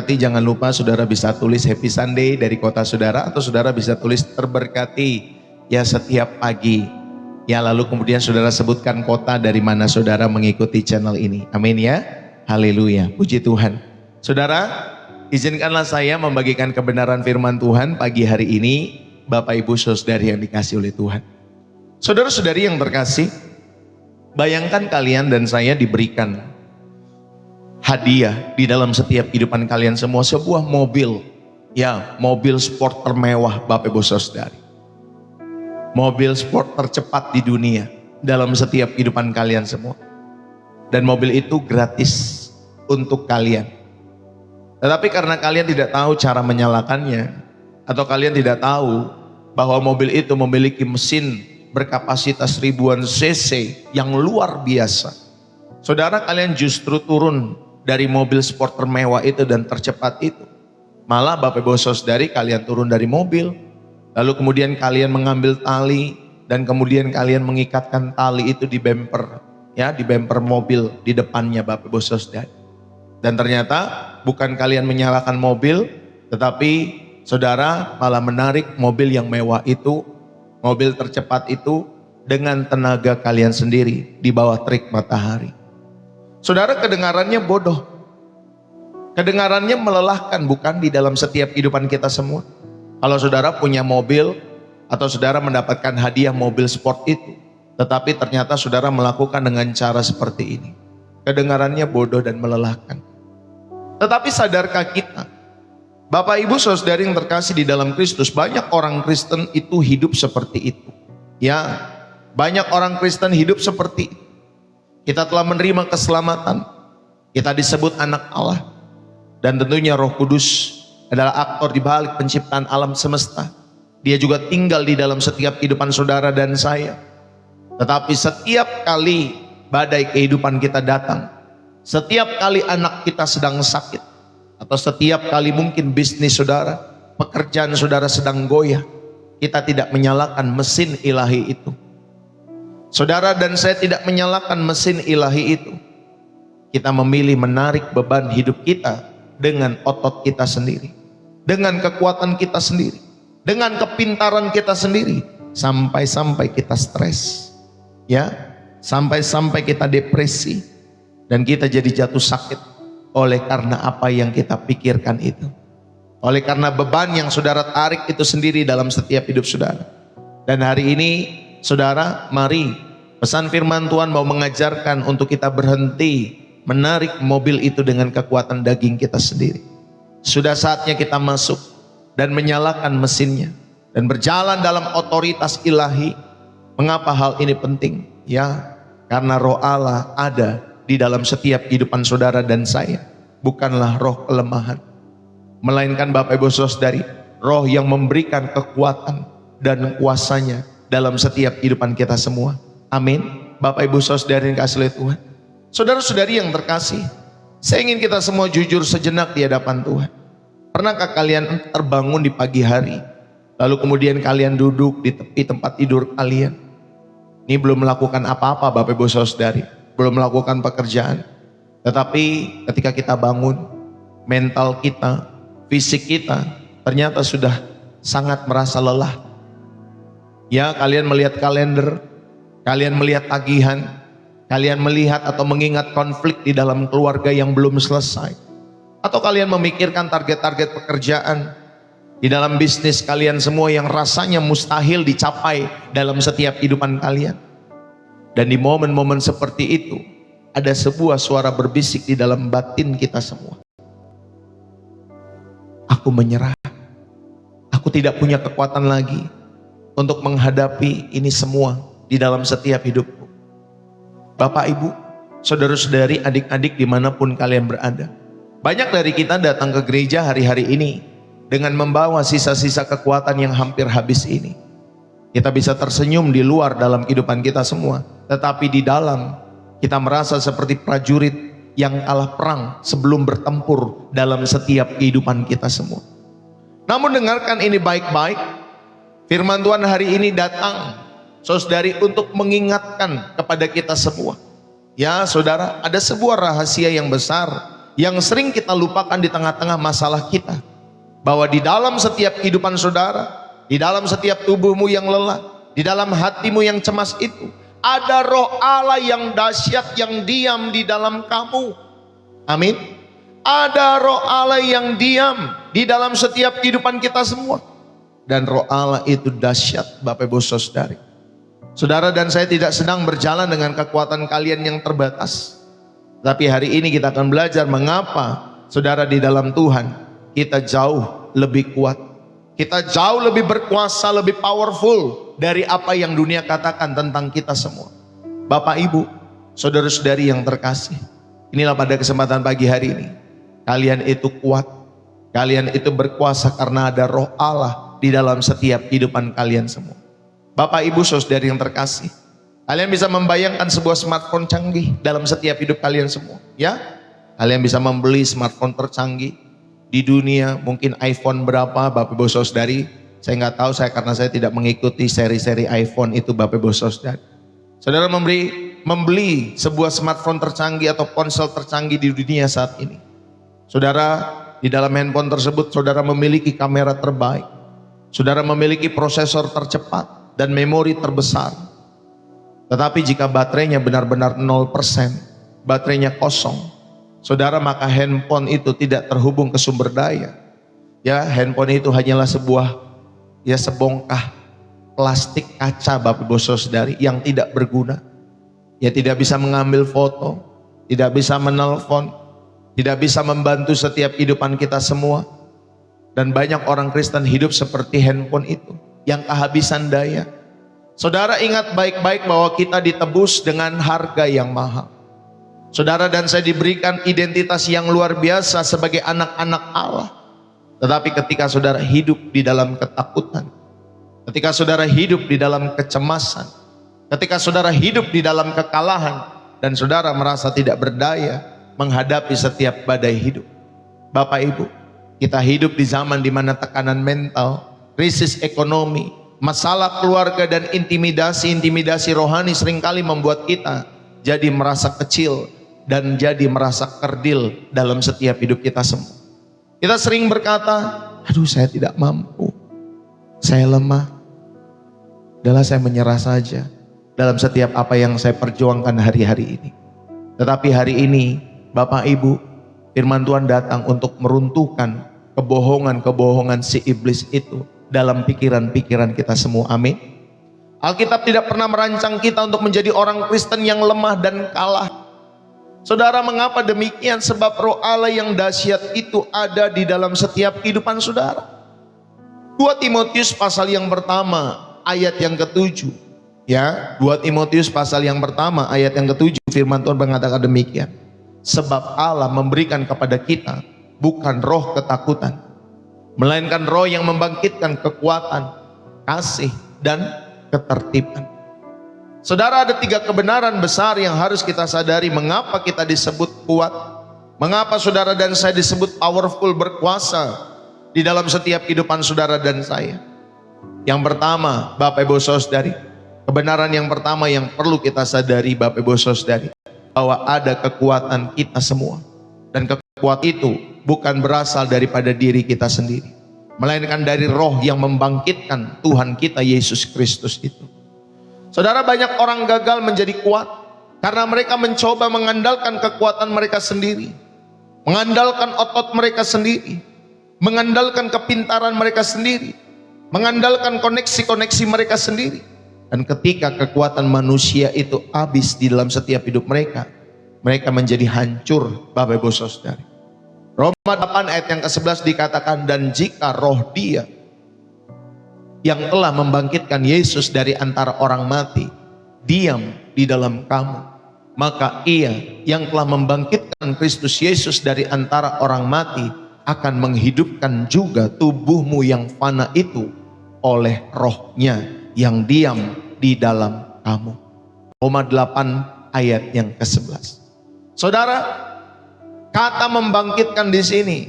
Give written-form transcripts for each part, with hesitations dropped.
Jangan lupa saudara bisa tulis Happy Sunday dari kota saudara, atau saudara bisa tulis terberkati ya setiap pagi. Ya, lalu kemudian saudara sebutkan kota dari mana saudara mengikuti channel ini. Amin ya. Haleluya. Puji Tuhan. Saudara, izinkanlah saya membagikan kebenaran firman Tuhan pagi hari ini, Bapak Ibu Saudari yang dikasih oleh Tuhan. Saudara-saudari yang terkasih, bayangkan kalian dan saya diberikan hadiah di dalam setiap kehidupan kalian semua, sebuah mobil, ya, mobil sport termewah Bapak Ibu Saudari. Mobil sport tercepat di dunia dalam setiap kehidupan kalian semua. Dan mobil itu gratis untuk kalian. Tetapi karena kalian tidak tahu cara menyalakannya, atau kalian tidak tahu bahwa mobil itu memiliki mesin berkapasitas ribuan cc yang luar biasa, saudara, kalian justru turun dari mobil sport termewah itu dan tercepat itu. Malah Bapak Ibu Saudari, kalian turun dari mobil, lalu kemudian kalian mengambil tali, dan kemudian kalian mengikatkan tali itu di bumper, ya, di bumper mobil di depannya Bapak Ibu Saudari. Dan ternyata bukan kalian menyalakan mobil, tetapi saudara malah menarik mobil yang mewah itu, mobil tercepat itu, dengan tenaga kalian sendiri di bawah terik matahari. Saudara, kedengarannya bodoh, kedengarannya melelahkan, bukan, di dalam setiap kehidupan kita semua. Kalau saudara punya mobil, atau saudara mendapatkan hadiah mobil sport itu, tetapi ternyata saudara melakukan dengan cara seperti ini, kedengarannya bodoh dan melelahkan. Tetapi sadarkah kita, Bapak Ibu Saudari yang terkasih di dalam Kristus, banyak orang Kristen itu hidup seperti itu. Ya, banyak orang Kristen hidup seperti itu. Kita telah menerima keselamatan, kita disebut anak Allah, dan tentunya Roh Kudus adalah aktor di balik penciptaan alam semesta. Dia juga tinggal di dalam setiap kehidupan saudara dan saya. Tetapi setiap kali badai kehidupan kita datang, setiap kali anak kita sedang sakit, atau setiap kali mungkin bisnis saudara, pekerjaan saudara sedang goyah, kita tidak menyalakan mesin ilahi itu. Saudara dan saya tidak menyalakan mesin ilahi itu. Kita memilih menarik beban hidup kita dengan otot kita sendiri, dengan kekuatan kita sendiri, dengan kepintaran kita sendiri, sampai-sampai kita stres, ya, sampai-sampai kita depresi, dan kita jadi jatuh sakit oleh karena apa yang kita pikirkan itu, oleh karena beban yang saudara tarik itu sendiri dalam setiap hidup saudara. Dan hari ini saudara, mari, pesan firman Tuhan mau mengajarkan untuk kita berhenti menarik mobil itu dengan kekuatan daging kita sendiri. Sudah saatnya kita masuk dan menyalakan mesinnya dan berjalan dalam otoritas ilahi. Mengapa hal ini penting? Ya, karena Roh Allah ada di dalam setiap kehidupan saudara dan saya. Bukanlah roh kelemahan, melainkan Bapak Ibu Saudari, roh yang memberikan kekuatan dan kuasanya dalam setiap kehidupan kita semua. Amin. Bapak Ibu Saudari yang dikasihi oleh Tuhan. Saudara-saudari yang terkasih, saya ingin kita semua jujur sejenak di hadapan Tuhan. Pernahkah kalian terbangun di pagi hari, lalu kemudian kalian duduk di tepi tempat tidur kalian? Ini belum melakukan apa-apa Bapak Ibu Saudari, belum melakukan pekerjaan. Tetapi ketika kita bangun, mental kita, fisik kita ternyata sudah sangat merasa lelah. Ya, kalian melihat kalender, kalian melihat tagihan, kalian melihat atau mengingat konflik di dalam keluarga yang belum selesai, atau kalian memikirkan target-target pekerjaan di dalam bisnis kalian semua yang rasanya mustahil dicapai dalam setiap kehidupan kalian. Dan di momen-momen seperti itu, ada sebuah suara berbisik di dalam batin kita semua. Aku menyerah, aku tidak punya kekuatan lagi untuk menghadapi ini semua di dalam setiap hidupku. Bapak, Ibu, saudara-saudari, adik-adik dimanapun kalian berada, banyak dari kita datang ke gereja hari-hari ini dengan membawa sisa-sisa kekuatan yang hampir habis ini. Kita bisa tersenyum di luar dalam kehidupan kita semua, tetapi di dalam kita merasa seperti prajurit yang kalah perang sebelum bertempur dalam setiap kehidupan kita semua. Namun dengarkan ini baik-baik, firman Tuhan hari ini datang, saudari, untuk mengingatkan kepada kita semua. Ya saudara, ada sebuah rahasia yang besar yang sering kita lupakan di tengah-tengah masalah kita, bahwa di dalam setiap kehidupan saudara, di dalam setiap tubuhmu yang lelah, di dalam hatimu yang cemas itu, ada roh Allah yang dahsyat yang diam di dalam kamu. Amin. Ada roh Allah yang diam di dalam setiap kehidupan kita semua. Dan roh Allah itu dahsyat, Bapak Ibu Saudari. Saudara dan saya tidak sedang berjalan dengan kekuatan kalian yang terbatas. Tapi hari ini kita akan belajar mengapa saudara di dalam Tuhan kita jauh lebih kuat. Kita jauh lebih berkuasa, lebih powerful dari apa yang dunia katakan tentang kita semua. Bapak Ibu, saudara-saudari yang terkasih, inilah pada kesempatan pagi hari ini, kalian itu kuat, kalian itu berkuasa karena ada roh Allah di dalam setiap kehidupan kalian semua. Bapak Ibu saudari yang terkasih, kalian bisa membayangkan sebuah smartphone canggih dalam setiap hidup kalian semua, ya? Kalian bisa membeli smartphone tercanggih di dunia, mungkin iPhone berapa, Bapak Ibu saudari? Saya nggak tahu, karena saya tidak mengikuti seri-seri iPhone itu, Bapak Ibu saudari. Saudara membeli sebuah smartphone tercanggih atau ponsel tercanggih di dunia saat ini. Saudara, di dalam handphone tersebut saudara memiliki kamera terbaik, saudara memiliki prosesor tercepat dan memori terbesar. Tetapi jika baterainya benar-benar 0%, baterainya kosong, saudara, maka handphone itu tidak terhubung ke sumber daya. Ya, handphone itu hanyalah sebuah sebongkah plastik kaca, Bapak Ibu saudari, yang tidak berguna. Ya, tidak bisa mengambil foto, tidak bisa menelpon, tidak bisa membantu setiap kehidupan kita semua. Dan banyak orang Kristen hidup seperti handphone itu yang kehabisan daya. Saudara, ingat baik-baik bahwa kita ditebus dengan harga yang mahal. Saudara dan saya diberikan identitas yang luar biasa sebagai anak-anak Allah. Tetapi ketika saudara hidup di dalam ketakutan, ketika saudara hidup di dalam kecemasan, ketika saudara hidup di dalam kekalahan, dan saudara merasa tidak berdaya menghadapi setiap badai hidup. Bapak Ibu, kita hidup di zaman di mana tekanan mental, krisis ekonomi, masalah keluarga, dan intimidasi rohani seringkali membuat kita jadi merasa kecil dan jadi merasa kerdil dalam setiap hidup kita semua. Kita sering berkata, aduh saya tidak mampu, saya lemah, adalah saya menyerah saja dalam setiap apa yang saya perjuangkan hari-hari ini. Tetapi hari ini Bapak Ibu, firman Tuhan datang untuk meruntuhkan kebohongan-kebohongan si iblis itu dalam pikiran-pikiran kita semua. Amin. Alkitab tidak pernah merancang kita untuk menjadi orang Kristen yang lemah dan kalah. Saudara, mengapa demikian? Sebab roh Allah yang dahsyat itu ada di dalam setiap kehidupan saudara. 2 Timotius pasal yang pertama ayat yang ke-7. Ya, 2 Timotius pasal yang pertama ayat yang ke-7, firman Tuhan mengatakan demikian. Sebab Allah memberikan kepada kita bukan roh ketakutan, melainkan roh yang membangkitkan kekuatan, kasih, dan ketertiban. Saudara, ada 3 kebenaran besar yang harus kita sadari mengapa kita disebut kuat, mengapa saudara dan saya disebut powerful, berkuasa di dalam setiap kehidupan saudara dan saya. Yang pertama, Bapak Ibu saudari, kebenaran yang pertama yang perlu kita sadari, Bapak Ibu saudari, bahwa ada kekuatan kita semua, dan kekuatan itu bukan berasal daripada diri kita sendiri, melainkan dari roh yang membangkitkan Tuhan kita Yesus Kristus itu. Saudara, banyak orang gagal menjadi kuat karena mereka mencoba mengandalkan kekuatan mereka sendiri, mengandalkan otot mereka sendiri, mengandalkan kepintaran mereka sendiri, mengandalkan koneksi-koneksi mereka sendiri. Dan ketika kekuatan manusia itu habis di dalam setiap hidup mereka, mereka menjadi hancur, Bapak Ibu saudari. Roma 8 ayat yang ke-11 dikatakan, dan jika roh Dia yang telah membangkitkan Yesus dari antara orang mati diam di dalam kamu, maka Ia yang telah membangkitkan Kristus Yesus dari antara orang mati akan menghidupkan juga tubuhmu yang fana itu oleh rohnya yang diam di dalam kamu. Roma 8 ayat yang ke-11. Saudara, kata membangkitkan di sini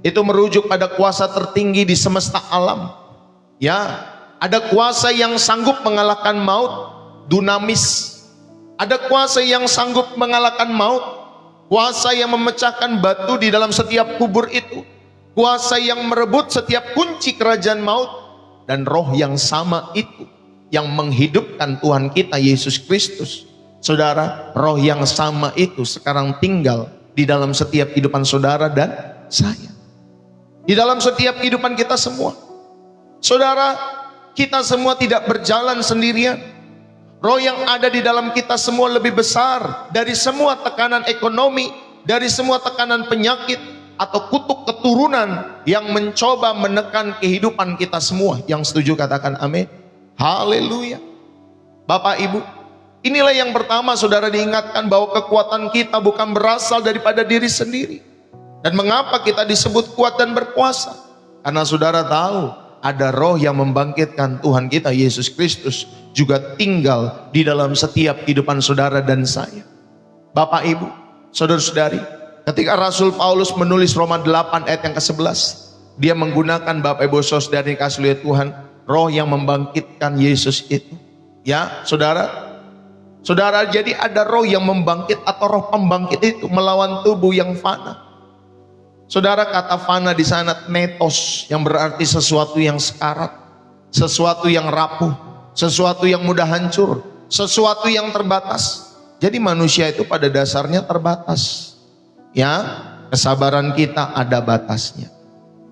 itu merujuk pada kuasa tertinggi di semesta alam. Ya, ada kuasa yang sanggup mengalahkan maut, dunamis. Ada kuasa yang sanggup mengalahkan maut, kuasa yang memecahkan batu di dalam setiap kubur itu, kuasa yang merebut setiap kunci kerajaan maut, dan roh yang sama itu yang menghidupkan Tuhan kita Yesus Kristus. Saudara, roh yang sama itu sekarang tinggal di dalam setiap kehidupan saudara dan saya, di dalam setiap kehidupan kita semua. Saudara, kita semua tidak berjalan sendirian. Roh yang ada di dalam kita semua lebih besar dari semua tekanan ekonomi, dari semua tekanan penyakit atau kutuk keturunan yang mencoba menekan kehidupan kita semua. Yang setuju katakan amin. Haleluya. Bapak Ibu, inilah yang pertama saudara diingatkan bahwa kekuatan kita bukan berasal daripada diri sendiri. Dan mengapa kita disebut kuat dan berkuasa? Karena saudara tahu ada roh yang membangkitkan Tuhan kita Yesus Kristus juga tinggal di dalam setiap kehidupan saudara dan saya. Bapak Ibu, saudara-saudari, ketika Rasul Paulus menulis Roma 8 ayat yang ke-11, dia menggunakan Bapak Ibu saudari kasih lihat Tuhan, roh yang membangkitkan Yesus itu. Ya, saudara, jadi ada roh yang membangkit atau roh pembangkit itu melawan tubuh yang fana. Saudara, kata fana di sana netos, yang berarti sesuatu yang sekarat, sesuatu yang rapuh, sesuatu yang mudah hancur, sesuatu yang terbatas. Jadi manusia itu pada dasarnya terbatas. Ya, kesabaran kita ada batasnya,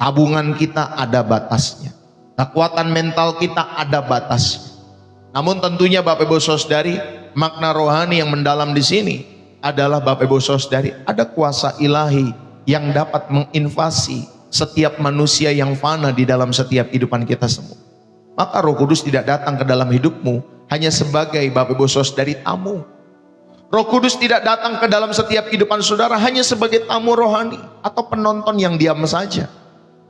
tabungan kita ada batasnya, kekuatan mental kita ada batasnya. Namun tentunya Bapak Ibu saudari, makna rohani yang mendalam di sini adalah Bapak Ibu saudari, ada kuasa ilahi yang dapat menginvasi setiap manusia yang fana di dalam setiap kehidupan kita semua. Maka Roh Kudus tidak datang ke dalam hidupmu hanya sebagai Bapak Ibu saudari tamu. Roh Kudus tidak datang ke dalam setiap kehidupan saudara hanya sebagai tamu rohani atau penonton yang diam saja.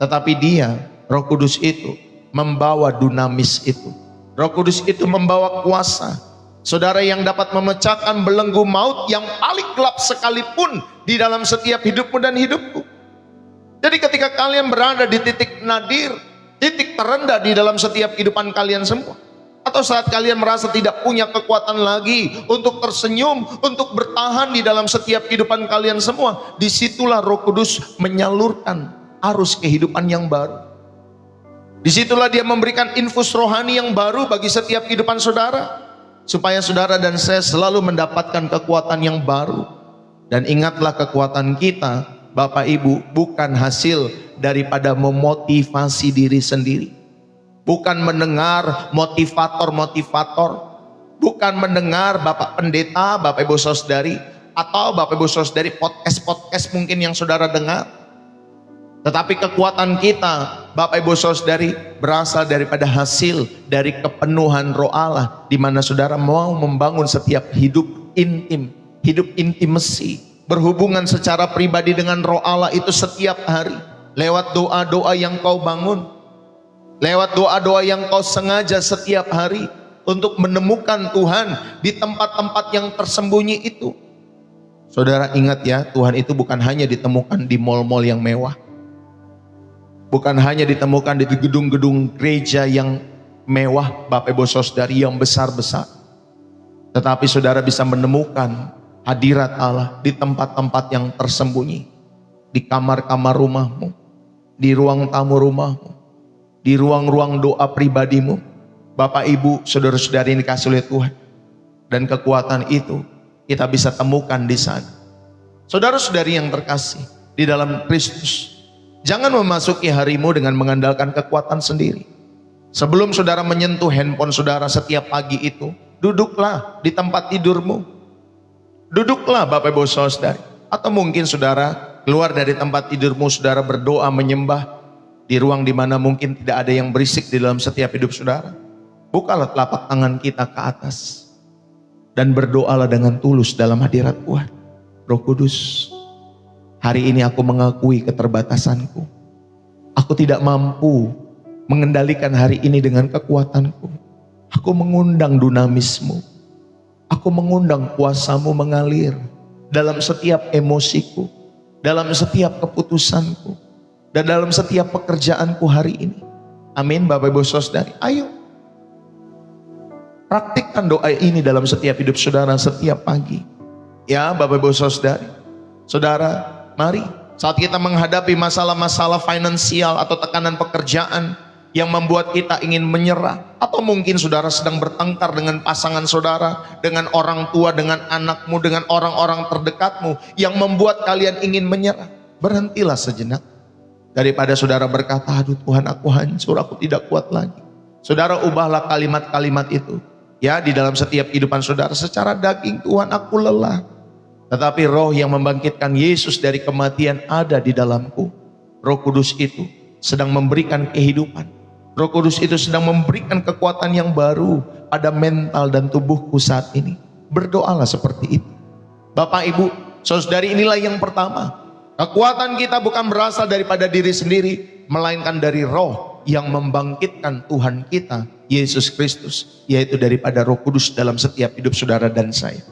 Tetapi dia, Roh Kudus itu membawa dunamis itu. Roh Kudus itu membawa kuasa. Saudara, yang dapat memecahkan belenggu maut yang paling gelap sekalipun di dalam setiap hidupmu dan hidupku. Jadi ketika kalian berada di titik nadir, titik terendah di dalam setiap kehidupan kalian semua, atau saat kalian merasa tidak punya kekuatan lagi untuk tersenyum, untuk bertahan di dalam setiap kehidupan kalian semua, disitulah Roh Kudus menyalurkan arus kehidupan yang baru. Disitulah dia memberikan infus rohani yang baru bagi setiap kehidupan saudara, supaya saudara dan saya selalu mendapatkan kekuatan yang baru. Dan ingatlah, kekuatan kita Bapak Ibu bukan hasil daripada memotivasi diri sendiri, bukan mendengar motivator-motivator, bukan mendengar Bapak Pendeta, Bapak Ibu saudari, atau Bapak Ibu saudari podcast-podcast mungkin yang saudara dengar. Tetapi kekuatan kita Bapak Ibu saudari berasal daripada hasil dari kepenuhan Roh Allah, di mana saudara mau membangun setiap hidup intim, hidup intimasi, berhubungan secara pribadi dengan Roh Allah itu setiap hari, lewat doa-doa yang kau bangun, lewat doa-doa yang kau sengaja setiap hari untuk menemukan Tuhan di tempat-tempat yang tersembunyi itu. Saudara ingat ya, Tuhan itu bukan hanya ditemukan di mal-mal yang mewah, bukan hanya ditemukan di gedung-gedung gereja yang mewah, Bapak Ibu saudari, yang besar-besar. Tetapi saudara bisa menemukan hadirat Allah di tempat-tempat yang tersembunyi, di kamar-kamar rumahmu, di ruang tamu rumahmu, di ruang-ruang doa pribadimu. Bapak Ibu saudara-saudari yang dikasihi oleh Tuhan, dan kekuatan itu kita bisa temukan di sana. Saudara-saudari yang terkasih di dalam Kristus, jangan memasuki harimu dengan mengandalkan kekuatan sendiri. Sebelum saudara menyentuh handphone saudara setiap pagi itu, duduklah di tempat tidurmu. Duduklah Bapak Ibu saudari. Atau mungkin saudara keluar dari tempat tidurmu, saudara berdoa menyembah di ruang di mana mungkin tidak ada yang berisik di dalam setiap hidup saudara. Bukalah telapak tangan kita ke atas dan berdoalah dengan tulus dalam hadirat Tuhan. Roh Kudus, hari ini aku mengakui keterbatasanku. Aku tidak mampu mengendalikan hari ini dengan kekuatanku. Aku mengundang dunamismu. Aku mengundang kuasamu mengalir dalam setiap emosiku, dalam setiap keputusanku, dan dalam setiap pekerjaanku hari ini. Amin Bapak Ibu saudari. Ayo praktikkan doa ini dalam setiap hidup saudara setiap pagi. Ya Bapak Ibu saudari, Saudara, mari saat kita menghadapi masalah-masalah finansial atau tekanan pekerjaan yang membuat kita ingin menyerah, atau mungkin saudara sedang bertengkar dengan pasangan saudara, dengan orang tua, dengan anakmu, dengan orang-orang terdekatmu yang membuat kalian ingin menyerah, berhentilah sejenak. Daripada saudara berkata, aduh Tuhan, aku hancur, aku tidak kuat lagi. Saudara, ubahlah kalimat-kalimat itu ya di dalam setiap kehidupan saudara. Secara daging, Tuhan, aku lelah, tetapi roh yang membangkitkan Yesus dari kematian ada di dalamku. Roh Kudus itu sedang memberikan kehidupan. Roh Kudus itu sedang memberikan kekuatan yang baru pada mental dan tubuhku saat ini. Berdoalah seperti itu. Bapak, Ibu, saudari, inilah yang pertama. Kekuatan kita bukan berasal daripada diri sendiri, melainkan dari roh yang membangkitkan Tuhan kita, Yesus Kristus, yaitu daripada Roh Kudus dalam setiap hidup saudara dan saya.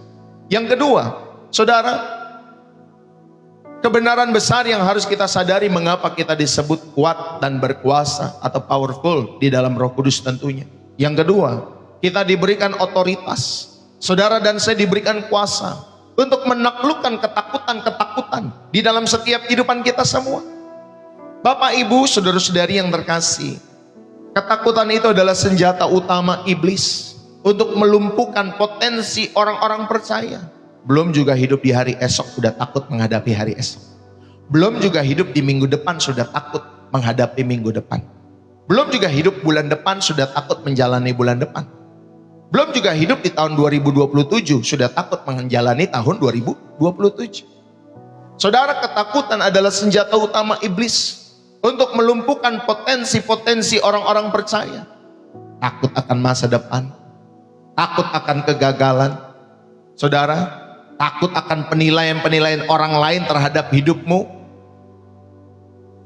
Yang kedua, saudara, kebenaran besar yang harus kita sadari mengapa kita disebut kuat dan berkuasa atau powerful di dalam Roh Kudus tentunya. Yang kedua, kita diberikan otoritas. Saudara dan saya diberikan kuasa untuk menaklukkan ketakutan-ketakutan di dalam setiap kehidupan kita semua. Bapak, Ibu, saudara-saudari yang terkasih, ketakutan itu adalah senjata utama iblis untuk melumpuhkan potensi orang-orang percaya. Belum juga hidup di hari esok sudah takut menghadapi hari esok. Belum juga hidup di minggu depan sudah takut menghadapi minggu depan. Belum juga hidup bulan depan sudah takut menjalani bulan depan. Belum juga hidup di tahun 2027 sudah takut menjalani tahun 2027. Saudara, ketakutan adalah senjata utama iblis untuk melumpuhkan potensi-potensi orang-orang percaya. Takut akan masa depan, takut akan kegagalan. Saudara, takut akan penilaian-penilaian orang lain terhadap hidupmu.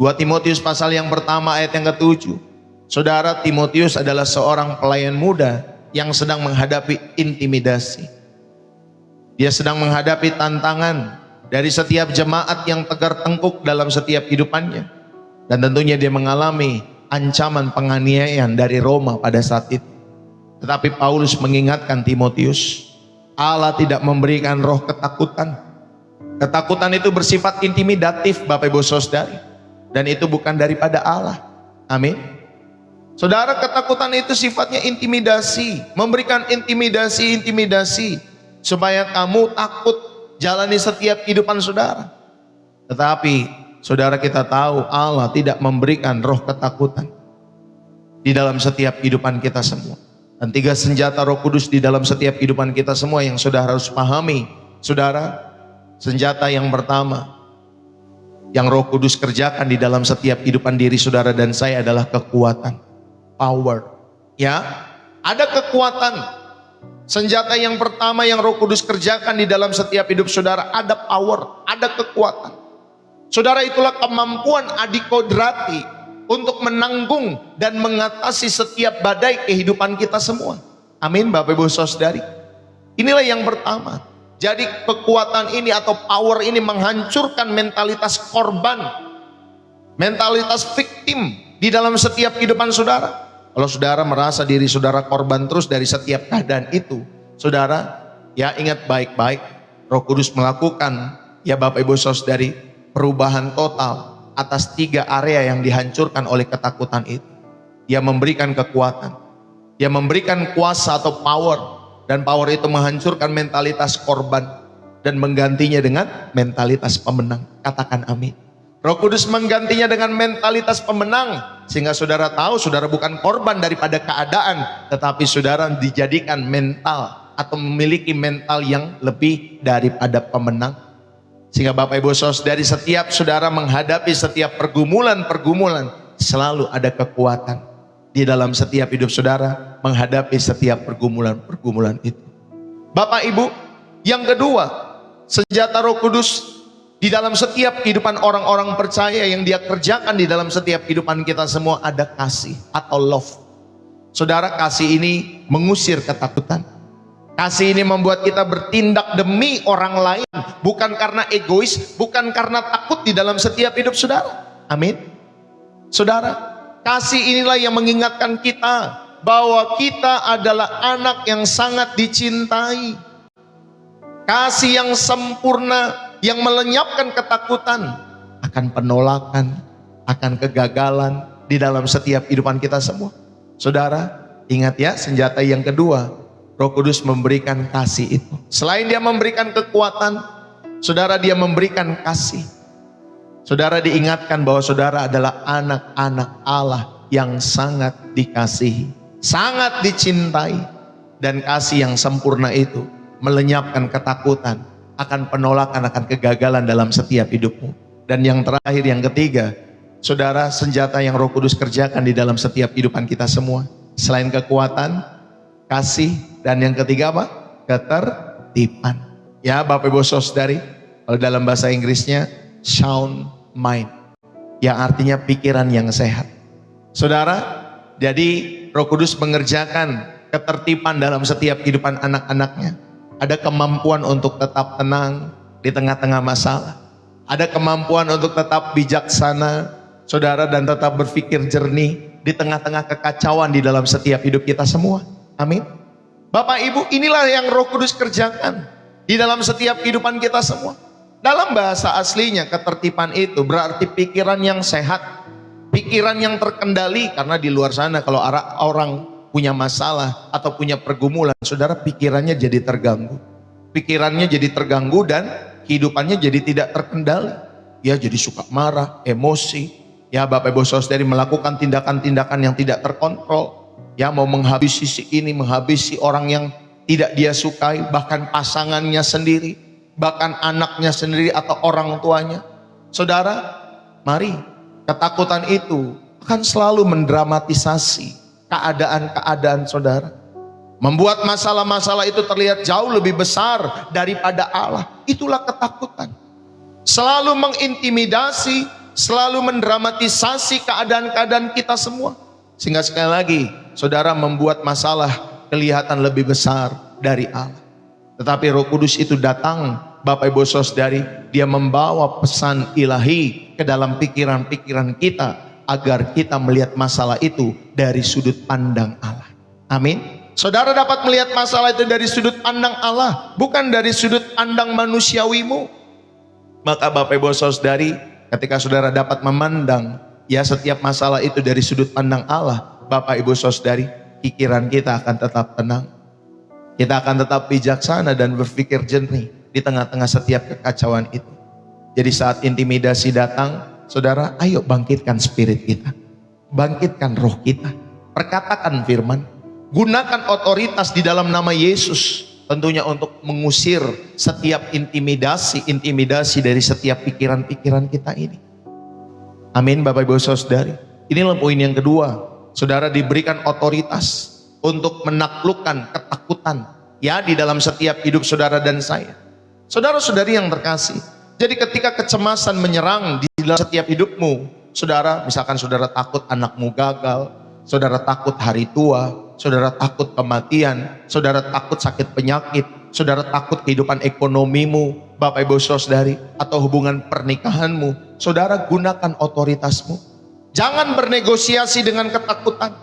2 Timotius pasal yang pertama ayat yang ke-7. Saudara, Timotius adalah seorang pelayan muda yang sedang menghadapi intimidasi. Dia sedang menghadapi tantangan dari setiap jemaat yang tegar tengkuk dalam setiap kehidupannya. Dan tentunya dia mengalami ancaman penganiayaan dari Roma pada saat itu. Tetapi Paulus mengingatkan Timotius, Allah tidak memberikan roh ketakutan. Ketakutan itu bersifat intimidatif, Bapak Ibu Saudari, dan itu bukan daripada Allah. Amin. Saudara, ketakutan itu sifatnya intimidasi, memberikan intimidasi supaya kamu takut jalani setiap kehidupan saudara. Tetapi saudara, kita tahu Allah tidak memberikan roh ketakutan di dalam setiap kehidupan kita semua. Dan 3 senjata Roh Kudus di dalam setiap kehidupan kita semua yang saudara harus pahami. Saudara, senjata yang pertama yang Roh Kudus kerjakan di dalam setiap kehidupan diri saudara dan saya adalah kekuatan, power. Ya, ada kekuatan. Senjata yang pertama yang Roh Kudus kerjakan di dalam setiap hidup saudara, ada power, ada kekuatan. Saudara, itulah kemampuan adikodrati untuk menanggung dan mengatasi setiap badai kehidupan kita semua. Amin, Bapak Ibu Saudari. Inilah yang pertama. Jadi kekuatan ini atau power ini menghancurkan mentalitas korban, mentalitas victim di dalam setiap kehidupan saudara. Kalau saudara merasa diri saudara korban terus dari setiap keadaan itu, saudara, ya ingat baik-baik, Roh Kudus melakukan, ya Bapak Ibu Saudari, perubahan total atas 3 area yang dihancurkan oleh ketakutan itu. Dia memberikan kekuatan, dia memberikan kuasa atau power, dan power itu menghancurkan mentalitas korban dan menggantinya dengan mentalitas pemenang. Katakan amin. Roh Kudus menggantinya dengan mentalitas pemenang, sehingga saudara tahu saudara bukan korban daripada keadaan, tetapi saudara dijadikan mental atau memiliki mental yang lebih daripada pemenang. Sehingga Bapak Ibu Saudari, setiap saudara menghadapi setiap pergumulan-pergumulan, selalu ada kekuatan di dalam setiap hidup saudara menghadapi setiap pergumulan-pergumulan itu. Bapak Ibu, yang kedua, senjata Roh Kudus di dalam setiap kehidupan orang-orang percaya yang dia kerjakan di dalam setiap kehidupan kita semua, ada kasih atau love. Saudara, kasih ini mengusir ketakutan. Kasih ini membuat kita bertindak demi orang lain, bukan karena egois, bukan karena takut di dalam setiap hidup saudara. Amin. Saudara, kasih inilah yang mengingatkan kita bahwa kita adalah anak yang sangat dicintai. Kasih yang sempurna yang melenyapkan ketakutan akan penolakan, akan kegagalan di dalam setiap kehidupan kita semua. Saudara, ingat ya, senjata yang kedua, Roh Kudus memberikan kasih itu. Selain dia memberikan kekuatan, saudara, dia memberikan kasih. Saudara diingatkan bahwa saudara adalah anak-anak Allah yang sangat dikasihi, sangat dicintai. Dan kasih yang sempurna itu melenyapkan ketakutan akan penolakan, akan kegagalan dalam setiap hidupmu. Dan yang terakhir, yang ketiga, saudara, senjata yang Roh Kudus kerjakan di dalam setiap kehidupan kita semua, selain kekuatan, kasih, dan yang ketiga apa? Ketertiban. Ya Bapak Ibu Saudari, kalau dalam bahasa Inggrisnya sound mind, yang artinya pikiran yang sehat. Saudara, jadi Roh Kudus mengerjakan ketertiban dalam setiap kehidupan anak-anaknya. Ada kemampuan untuk tetap tenang di tengah-tengah masalah. Ada kemampuan untuk tetap bijaksana, saudara, dan tetap berpikir jernih di tengah-tengah kekacauan di dalam setiap hidup kita semua. Amin. Bapak Ibu, inilah yang Roh Kudus kerjakan di dalam setiap kehidupan kita semua. Dalam bahasa aslinya, ketertiban itu berarti pikiran yang sehat, pikiran yang terkendali. Karena di luar sana kalau orang punya masalah atau punya pergumulan, saudara, pikirannya jadi terganggu. Pikirannya jadi terganggu dan kehidupannya jadi tidak terkendali. Ya jadi suka marah, emosi. Ya Bapak Ibu Saudari melakukan tindakan-tindakan yang tidak terkontrol. Ya mau menghabisi si ini, menghabisi orang yang tidak dia sukai, bahkan pasangannya sendiri, bahkan anaknya sendiri atau orang tuanya. Saudara, mari, ketakutan itu akan selalu mendramatisasi keadaan-keadaan saudara, membuat masalah-masalah itu terlihat jauh lebih besar daripada Allah. Itulah ketakutan, selalu mengintimidasi, selalu mendramatisasi keadaan-keadaan kita semua, sehingga sekali lagi saudara membuat masalah kelihatan lebih besar dari Allah. Tetapi Roh Kudus itu datang, Bapak Ibu Saudari, dia membawa pesan ilahi ke dalam pikiran-pikiran kita, agar kita melihat masalah itu dari sudut pandang Allah. Amin. Saudara dapat melihat masalah itu dari sudut pandang Allah, bukan dari sudut pandang manusiawimu. Maka Bapak Ibu Saudari, ketika saudara dapat memandang ya setiap masalah itu dari sudut pandang Allah, Bapak Ibu Saudari, pikiran kita akan tetap tenang. Kita akan tetap bijaksana dan berpikir jernih di tengah-tengah setiap kekacauan itu. Jadi saat intimidasi datang, saudara, ayo bangkitkan spirit kita, bangkitkan roh kita, perkatakan firman, gunakan otoritas di dalam nama Yesus, tentunya untuk mengusir setiap intimidasi dari setiap pikiran-pikiran kita ini. Amin Bapak Ibu Saudari. Inilah poin yang kedua, saudara diberikan otoritas untuk menaklukkan ketakutan ya di dalam setiap hidup saudara dan saya. Saudara-saudari yang terkasih, jadi ketika kecemasan menyerang di dalam setiap hidupmu, saudara, misalkan saudara takut anakmu gagal, saudara takut hari tua, saudara takut kematian, saudara takut sakit penyakit, saudara takut kehidupan ekonomimu, Bapak Ibu Saudari, atau hubungan pernikahanmu, saudara gunakan otoritasmu. Jangan bernegosiasi dengan ketakutan.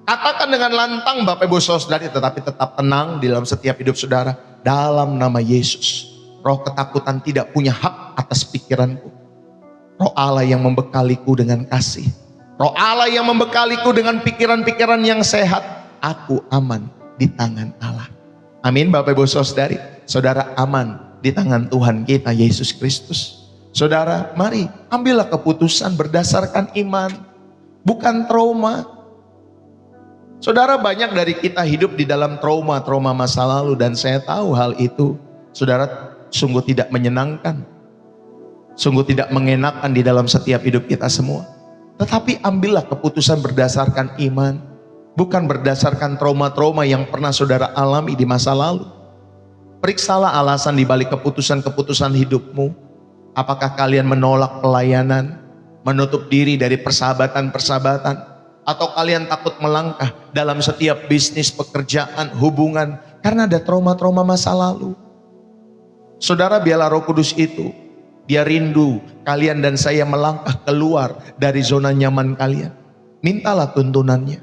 Katakan dengan lantang Bapak Ibu Saudari, tetapi tetap tenang di dalam setiap hidup saudara. Dalam nama Yesus, roh ketakutan tidak punya hak atas pikiranku. Roh Allah yang membekaliku dengan kasih, roh Allah yang membekaliku dengan pikiran-pikiran yang sehat. Aku aman di tangan Allah. Amin Bapak Ibu Saudari. Saudara aman di tangan Tuhan kita Yesus Kristus. Saudara, mari ambillah keputusan berdasarkan iman, bukan trauma. Saudara, banyak dari kita hidup di dalam trauma masa lalu, dan saya tahu hal itu, saudara, sungguh tidak menyenangkan, sungguh tidak mengenakan di dalam setiap hidup kita semua. Tetapi ambillah keputusan berdasarkan iman, bukan berdasarkan trauma-trauma yang pernah saudara alami di masa lalu. Periksalah alasan di balik keputusan-keputusan hidupmu. Apakah kalian menolak pelayanan, menutup diri dari persahabatan-persahabatan, atau kalian takut melangkah dalam setiap bisnis, pekerjaan, hubungan karena ada trauma-trauma masa lalu. Saudara, biarlah Roh Kudus itu, dia rindu kalian dan saya melangkah keluar dari zona nyaman kalian. Mintalah tuntunannya.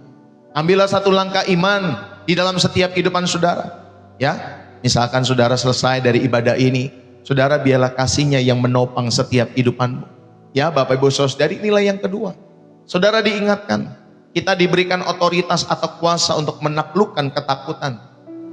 Ambillah satu langkah iman di dalam setiap kehidupan saudara. Ya, misalkan saudara selesai dari ibadah ini, Saudara, biarlah kasih-Nya yang menopang setiap kehidupanmu. Ya Bapak Ibu Saudari, nilai yang kedua. Saudara diingatkan, kita diberikan otoritas atau kuasa untuk menaklukkan ketakutan.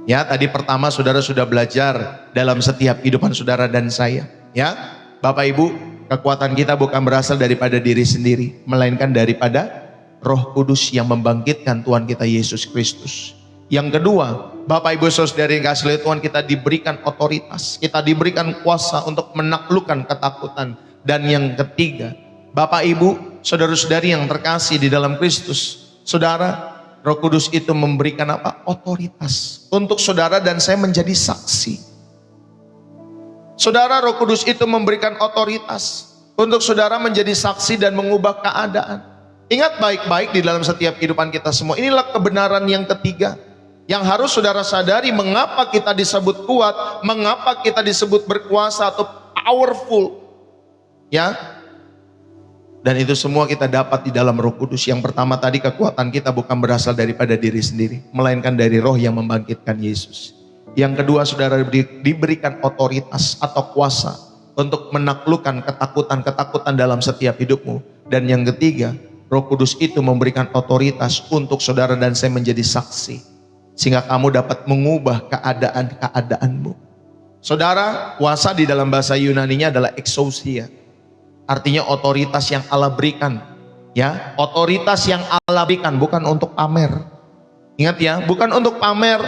Ya, tadi pertama saudara sudah belajar dalam setiap kehidupan saudara dan saya. Ya, Bapak Ibu, kekuatan kita bukan berasal daripada diri sendiri, melainkan daripada Roh Kudus yang membangkitkan Tuhan kita Yesus Kristus. Yang kedua, Bapak Ibu Saudari yang kasih Tuhan, kita diberikan otoritas, kita diberikan kuasa untuk menaklukkan ketakutan. Dan yang ketiga, Bapak Ibu, saudara-saudari yang terkasih di dalam Kristus, saudara, Roh Kudus itu memberikan apa? Otoritas untuk saudara dan saya menjadi saksi. Saudara, Roh Kudus itu memberikan otoritas untuk saudara menjadi saksi dan mengubah keadaan. Ingat baik-baik di dalam setiap kehidupan kita semua. Inilah kebenaran yang ketiga yang harus saudara sadari, mengapa kita disebut kuat, mengapa kita disebut berkuasa atau powerful. Ya. Dan itu semua kita dapat di dalam Roh Kudus. Yang pertama tadi, kekuatan kita bukan berasal daripada diri sendiri, melainkan dari Roh yang membangkitkan Yesus. Yang kedua, saudara diberikan otoritas atau kuasa untuk menaklukkan ketakutan-ketakutan dalam setiap hidupmu. Dan yang ketiga, Roh Kudus itu memberikan otoritas untuk saudara dan saya menjadi saksi, sehingga kamu dapat mengubah keadaan-keadaanmu. Saudara, kuasa di dalam bahasa Yunani-nya adalah exousia. Artinya otoritas yang Allah berikan. Ya, otoritas yang Allah berikan bukan untuk pamer. Ingat ya, bukan untuk pamer,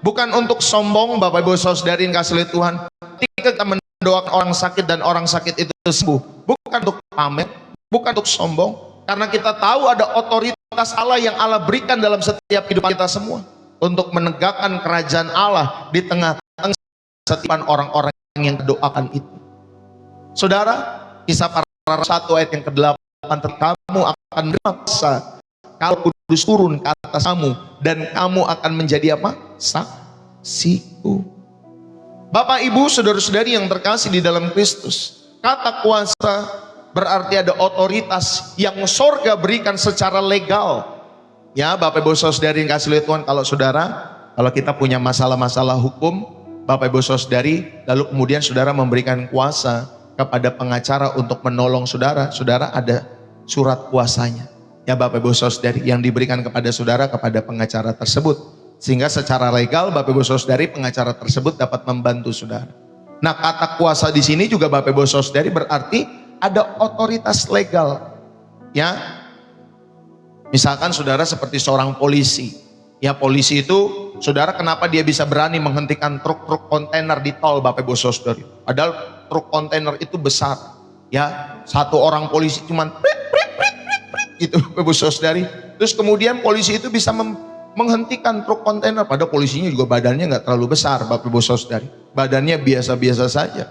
bukan untuk sombong. Bapak Ibu Saudari yang kasih Tuhan, ketika kita mendoakan orang sakit dan orang sakit itu sembuh, bukan untuk pamer, bukan untuk sombong, karena kita tahu ada otoritas Allah yang Allah berikan dalam setiap kehidupan kita semua untuk menegakkan kerajaan Allah di tengah-tengah setiap orang-orang yang doakan itu. Saudara, Kisah Para Rasul 1 ayat yang ke-8, kamu akan berkuasa kalau Kudus turun ke atas kamu, dan kamu akan menjadi apa? Saksiku. Bapak Ibu saudara-saudari yang terkasih di dalam Kristus, kata kuasa berarti ada otoritas yang sorga berikan secara legal. Ya Bapak Ibu saudari yang kasih Tuhan, kalau kita punya masalah-masalah hukum, Bapak Ibu saudari, lalu kemudian saudara memberikan kuasa kepada pengacara untuk menolong saudara, saudara ada surat kuasanya. Ya Bapak Ibu Saudari yang diberikan kepada saudara kepada pengacara tersebut, sehingga secara legal Bapak Ibu Saudari pengacara tersebut dapat membantu saudara. Nah, kata kuasa di sini juga Bapak Ibu Saudari berarti ada otoritas legal. Ya, misalkan saudara seperti seorang polisi. Ya, polisi itu saudara, kenapa dia bisa berani menghentikan truk-truk kontainer di tol Bapak Ibu Saudari? Padahal truk kontainer itu besar, ya, satu orang polisi cuman gitu Bapak Ibu Saudari. Terus kemudian polisi itu bisa menghentikan truk kontainer, padahal polisinya juga badannya nggak terlalu besar Bapak Ibu Saudari, badannya biasa-biasa saja.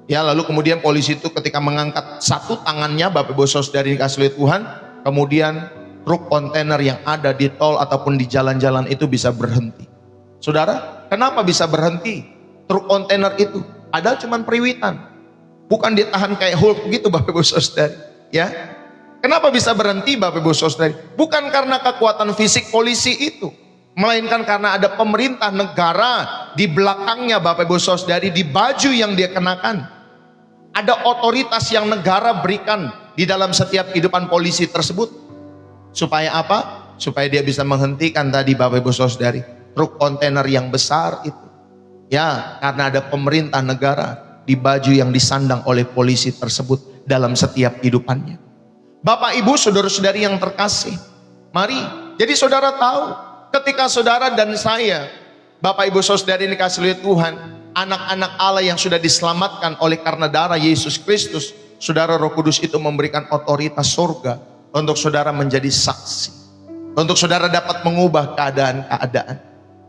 Ya, lalu kemudian polisi itu ketika mengangkat satu tangannya Bapak Ibu Saudari kasih Tuhan, kemudian truk kontainer yang ada di tol ataupun di jalan-jalan itu bisa berhenti. Saudara, kenapa bisa berhenti truk kontainer itu? Padahal cuma periwitan, bukan ditahan kayak Hulk gitu Bapak Ibu Saudari. Ya, kenapa bisa berhenti Bapak Ibu Saudari? Bukan karena kekuatan fisik polisi itu, melainkan karena ada pemerintah negara di belakangnya Bapak Ibu Saudari, di baju yang dia kenakan. Ada otoritas yang negara berikan di dalam setiap kehidupan polisi tersebut. Supaya apa? Supaya dia bisa menghentikan tadi Bapak Ibu Saudari, truk kontainer yang besar itu. Ya, karena ada pemerintah negara di baju yang disandang oleh polisi tersebut dalam setiap kehidupannya. Bapak Ibu saudara-saudari yang terkasih, mari, jadi saudara tahu, ketika saudara dan saya, Bapak Ibu saudari dikasih oleh Tuhan, anak-anak Allah yang sudah diselamatkan oleh karena darah Yesus Kristus, saudara, Roh Kudus itu memberikan otoritas surga untuk saudara menjadi saksi, untuk saudara dapat mengubah keadaan-keadaan.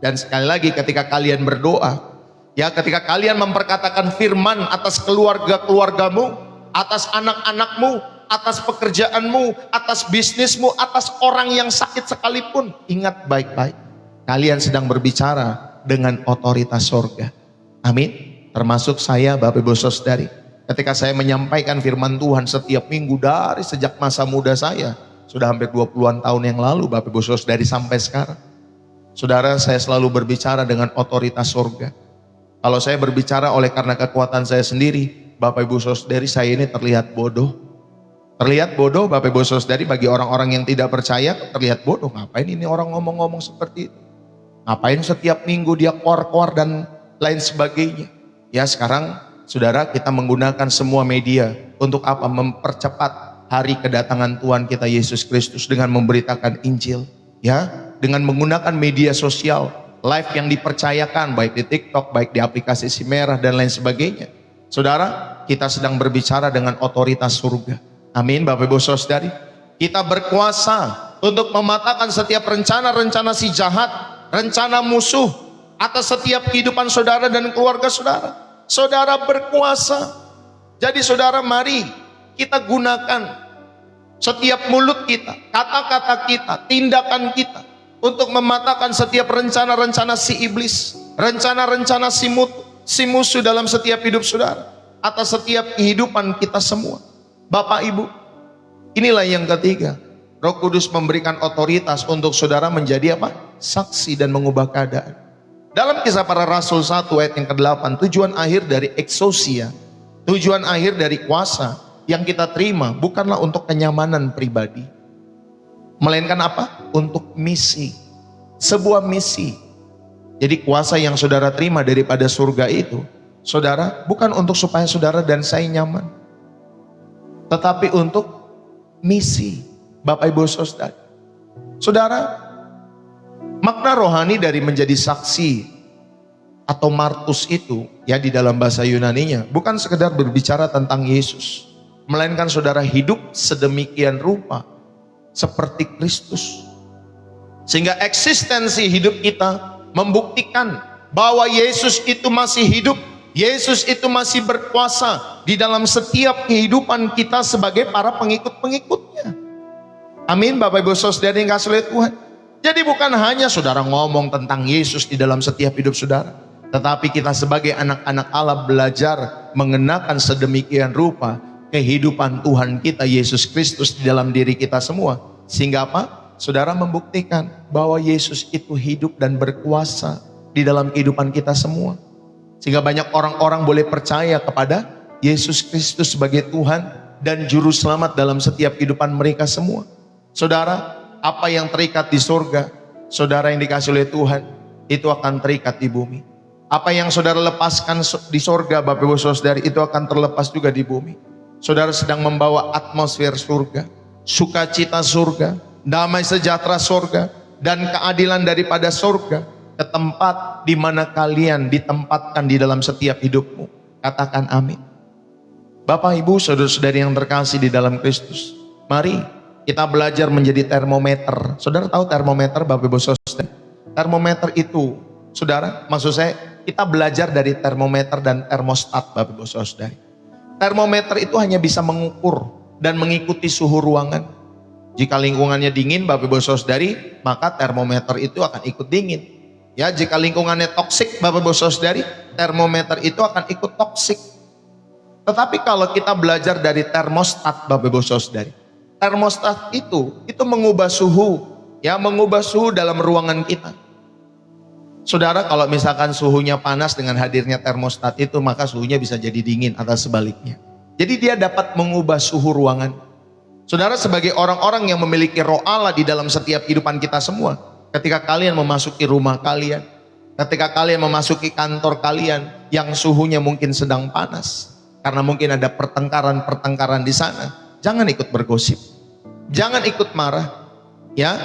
Dan sekali lagi, ketika kalian berdoa, ya, ketika kalian memperkatakan firman atas keluarga-keluargamu, atas anak-anakmu, atas pekerjaanmu, atas bisnismu, atas orang yang sakit sekalipun, ingat baik-baik, kalian sedang berbicara dengan otoritas surga. Amin. Termasuk saya Bapak Ibu Saudari, ketika saya menyampaikan firman Tuhan setiap minggu dari sejak masa muda saya, sudah hampir 20-an tahun yang lalu Bapak Ibu Saudari sampai sekarang, saudara, saya selalu berbicara dengan otoritas surga. Kalau saya berbicara oleh karena kekuatan saya sendiri, Bapak Ibu Saudari, saya ini terlihat bodoh. Terlihat bodoh Bapak Ibu Saudari, bagi orang-orang yang tidak percaya terlihat bodoh. Ngapain ini orang ngomong-ngomong seperti itu? Ngapain setiap minggu dia keluar-keluar dan lain sebagainya? Ya sekarang saudara, kita menggunakan semua media untuk apa? Mempercepat hari kedatangan Tuhan kita Yesus Kristus dengan memberitakan Injil. Ya, dengan menggunakan media sosial, live yang dipercayakan baik di TikTok, baik di aplikasi Si Merah dan lain sebagainya. Saudara, kita sedang berbicara dengan otoritas surga. Amin Bapak Ibu Saudari. Kita berkuasa untuk mematahkan setiap rencana-rencana si jahat, rencana musuh atas setiap kehidupan saudara dan keluarga saudara. Saudara berkuasa. Jadi saudara, mari kita gunakan setiap mulut kita, kata-kata kita, tindakan kita untuk mematahkan setiap rencana-rencana si iblis, rencana-rencana si musuh dalam setiap hidup saudara, atas setiap kehidupan kita semua. Bapak Ibu, inilah yang ketiga, Roh Kudus memberikan otoritas untuk saudara menjadi apa? Saksi dan mengubah keadaan. Dalam Kisah Para Rasul 1 ayat yang ke-8, tujuan akhir dari eksosia, tujuan akhir dari kuasa yang kita terima bukanlah untuk kenyamanan pribadi, melainkan apa? Untuk misi, sebuah misi. Jadi kuasa yang saudara terima daripada surga itu, saudara, bukan untuk supaya saudara dan saya nyaman, tetapi untuk misi. Bapak Ibu Saudara, saudara, makna rohani dari menjadi saksi atau martus itu, ya di dalam bahasa Yunaninya, bukan sekedar berbicara tentang Yesus, melainkan saudara hidup sedemikian rupa seperti Kristus, sehingga eksistensi hidup kita membuktikan bahwa Yesus itu masih hidup, Yesus itu masih berkuasa di dalam setiap kehidupan kita sebagai para pengikut-pengikutnya. Amin Bapak Ibu Saudara yang kasih oleh Tuhan. Jadi bukan hanya saudara ngomong tentang Yesus di dalam setiap hidup saudara, tetapi kita sebagai anak-anak Allah belajar mengenakan sedemikian rupa kehidupan Tuhan kita Yesus Kristus di dalam diri kita semua. Sehingga apa? Saudara membuktikan bahwa Yesus itu hidup dan berkuasa di dalam kehidupan kita semua. Sehingga banyak orang-orang boleh percaya kepada Yesus Kristus sebagai Tuhan dan Juru Selamat dalam setiap kehidupan mereka semua. Saudara, apa yang terikat di surga, saudara yang dikasih oleh Tuhan, itu akan terikat di bumi. Apa yang saudara lepaskan di surga, Bapak Ibu Saudari, itu akan terlepas juga di bumi. Saudara sedang membawa atmosfer surga, sukacita surga, damai sejahtera surga, dan keadilan daripada surga ke tempat di mana kalian ditempatkan di dalam setiap hidupmu. Katakan amin. Bapak Ibu saudara-saudari yang terkasih di dalam Kristus, mari kita belajar menjadi termometer. Saudara tahu termometer Bapak Ibu saudara? Termometer itu, saudara, maksud saya kita belajar dari termometer dan termostat Bapak Ibu saudara. Termometer itu hanya bisa mengukur dan mengikuti suhu ruangan. Jika lingkungannya dingin Bapak Ibu saudari, maka termometer itu akan ikut dingin. Ya, jika lingkungannya toksik Bapak Ibu saudari, termometer itu akan ikut toksik. Tetapi kalau kita belajar dari termostat Bapak Ibu saudari, termostat itu mengubah suhu, ya, mengubah suhu dalam ruangan kita. Saudara, kalau misalkan suhunya panas dengan hadirnya termostat itu, maka suhunya bisa jadi dingin atau sebaliknya. Jadi dia dapat mengubah suhu ruangan. Saudara, sebagai orang-orang yang memiliki roh Allah di dalam setiap kehidupan kita semua, ketika kalian memasuki rumah kalian, ketika kalian memasuki kantor kalian yang suhunya mungkin sedang panas, karena mungkin ada pertengkaran-pertengkaran di sana, jangan ikut bergosip, jangan ikut marah, ya.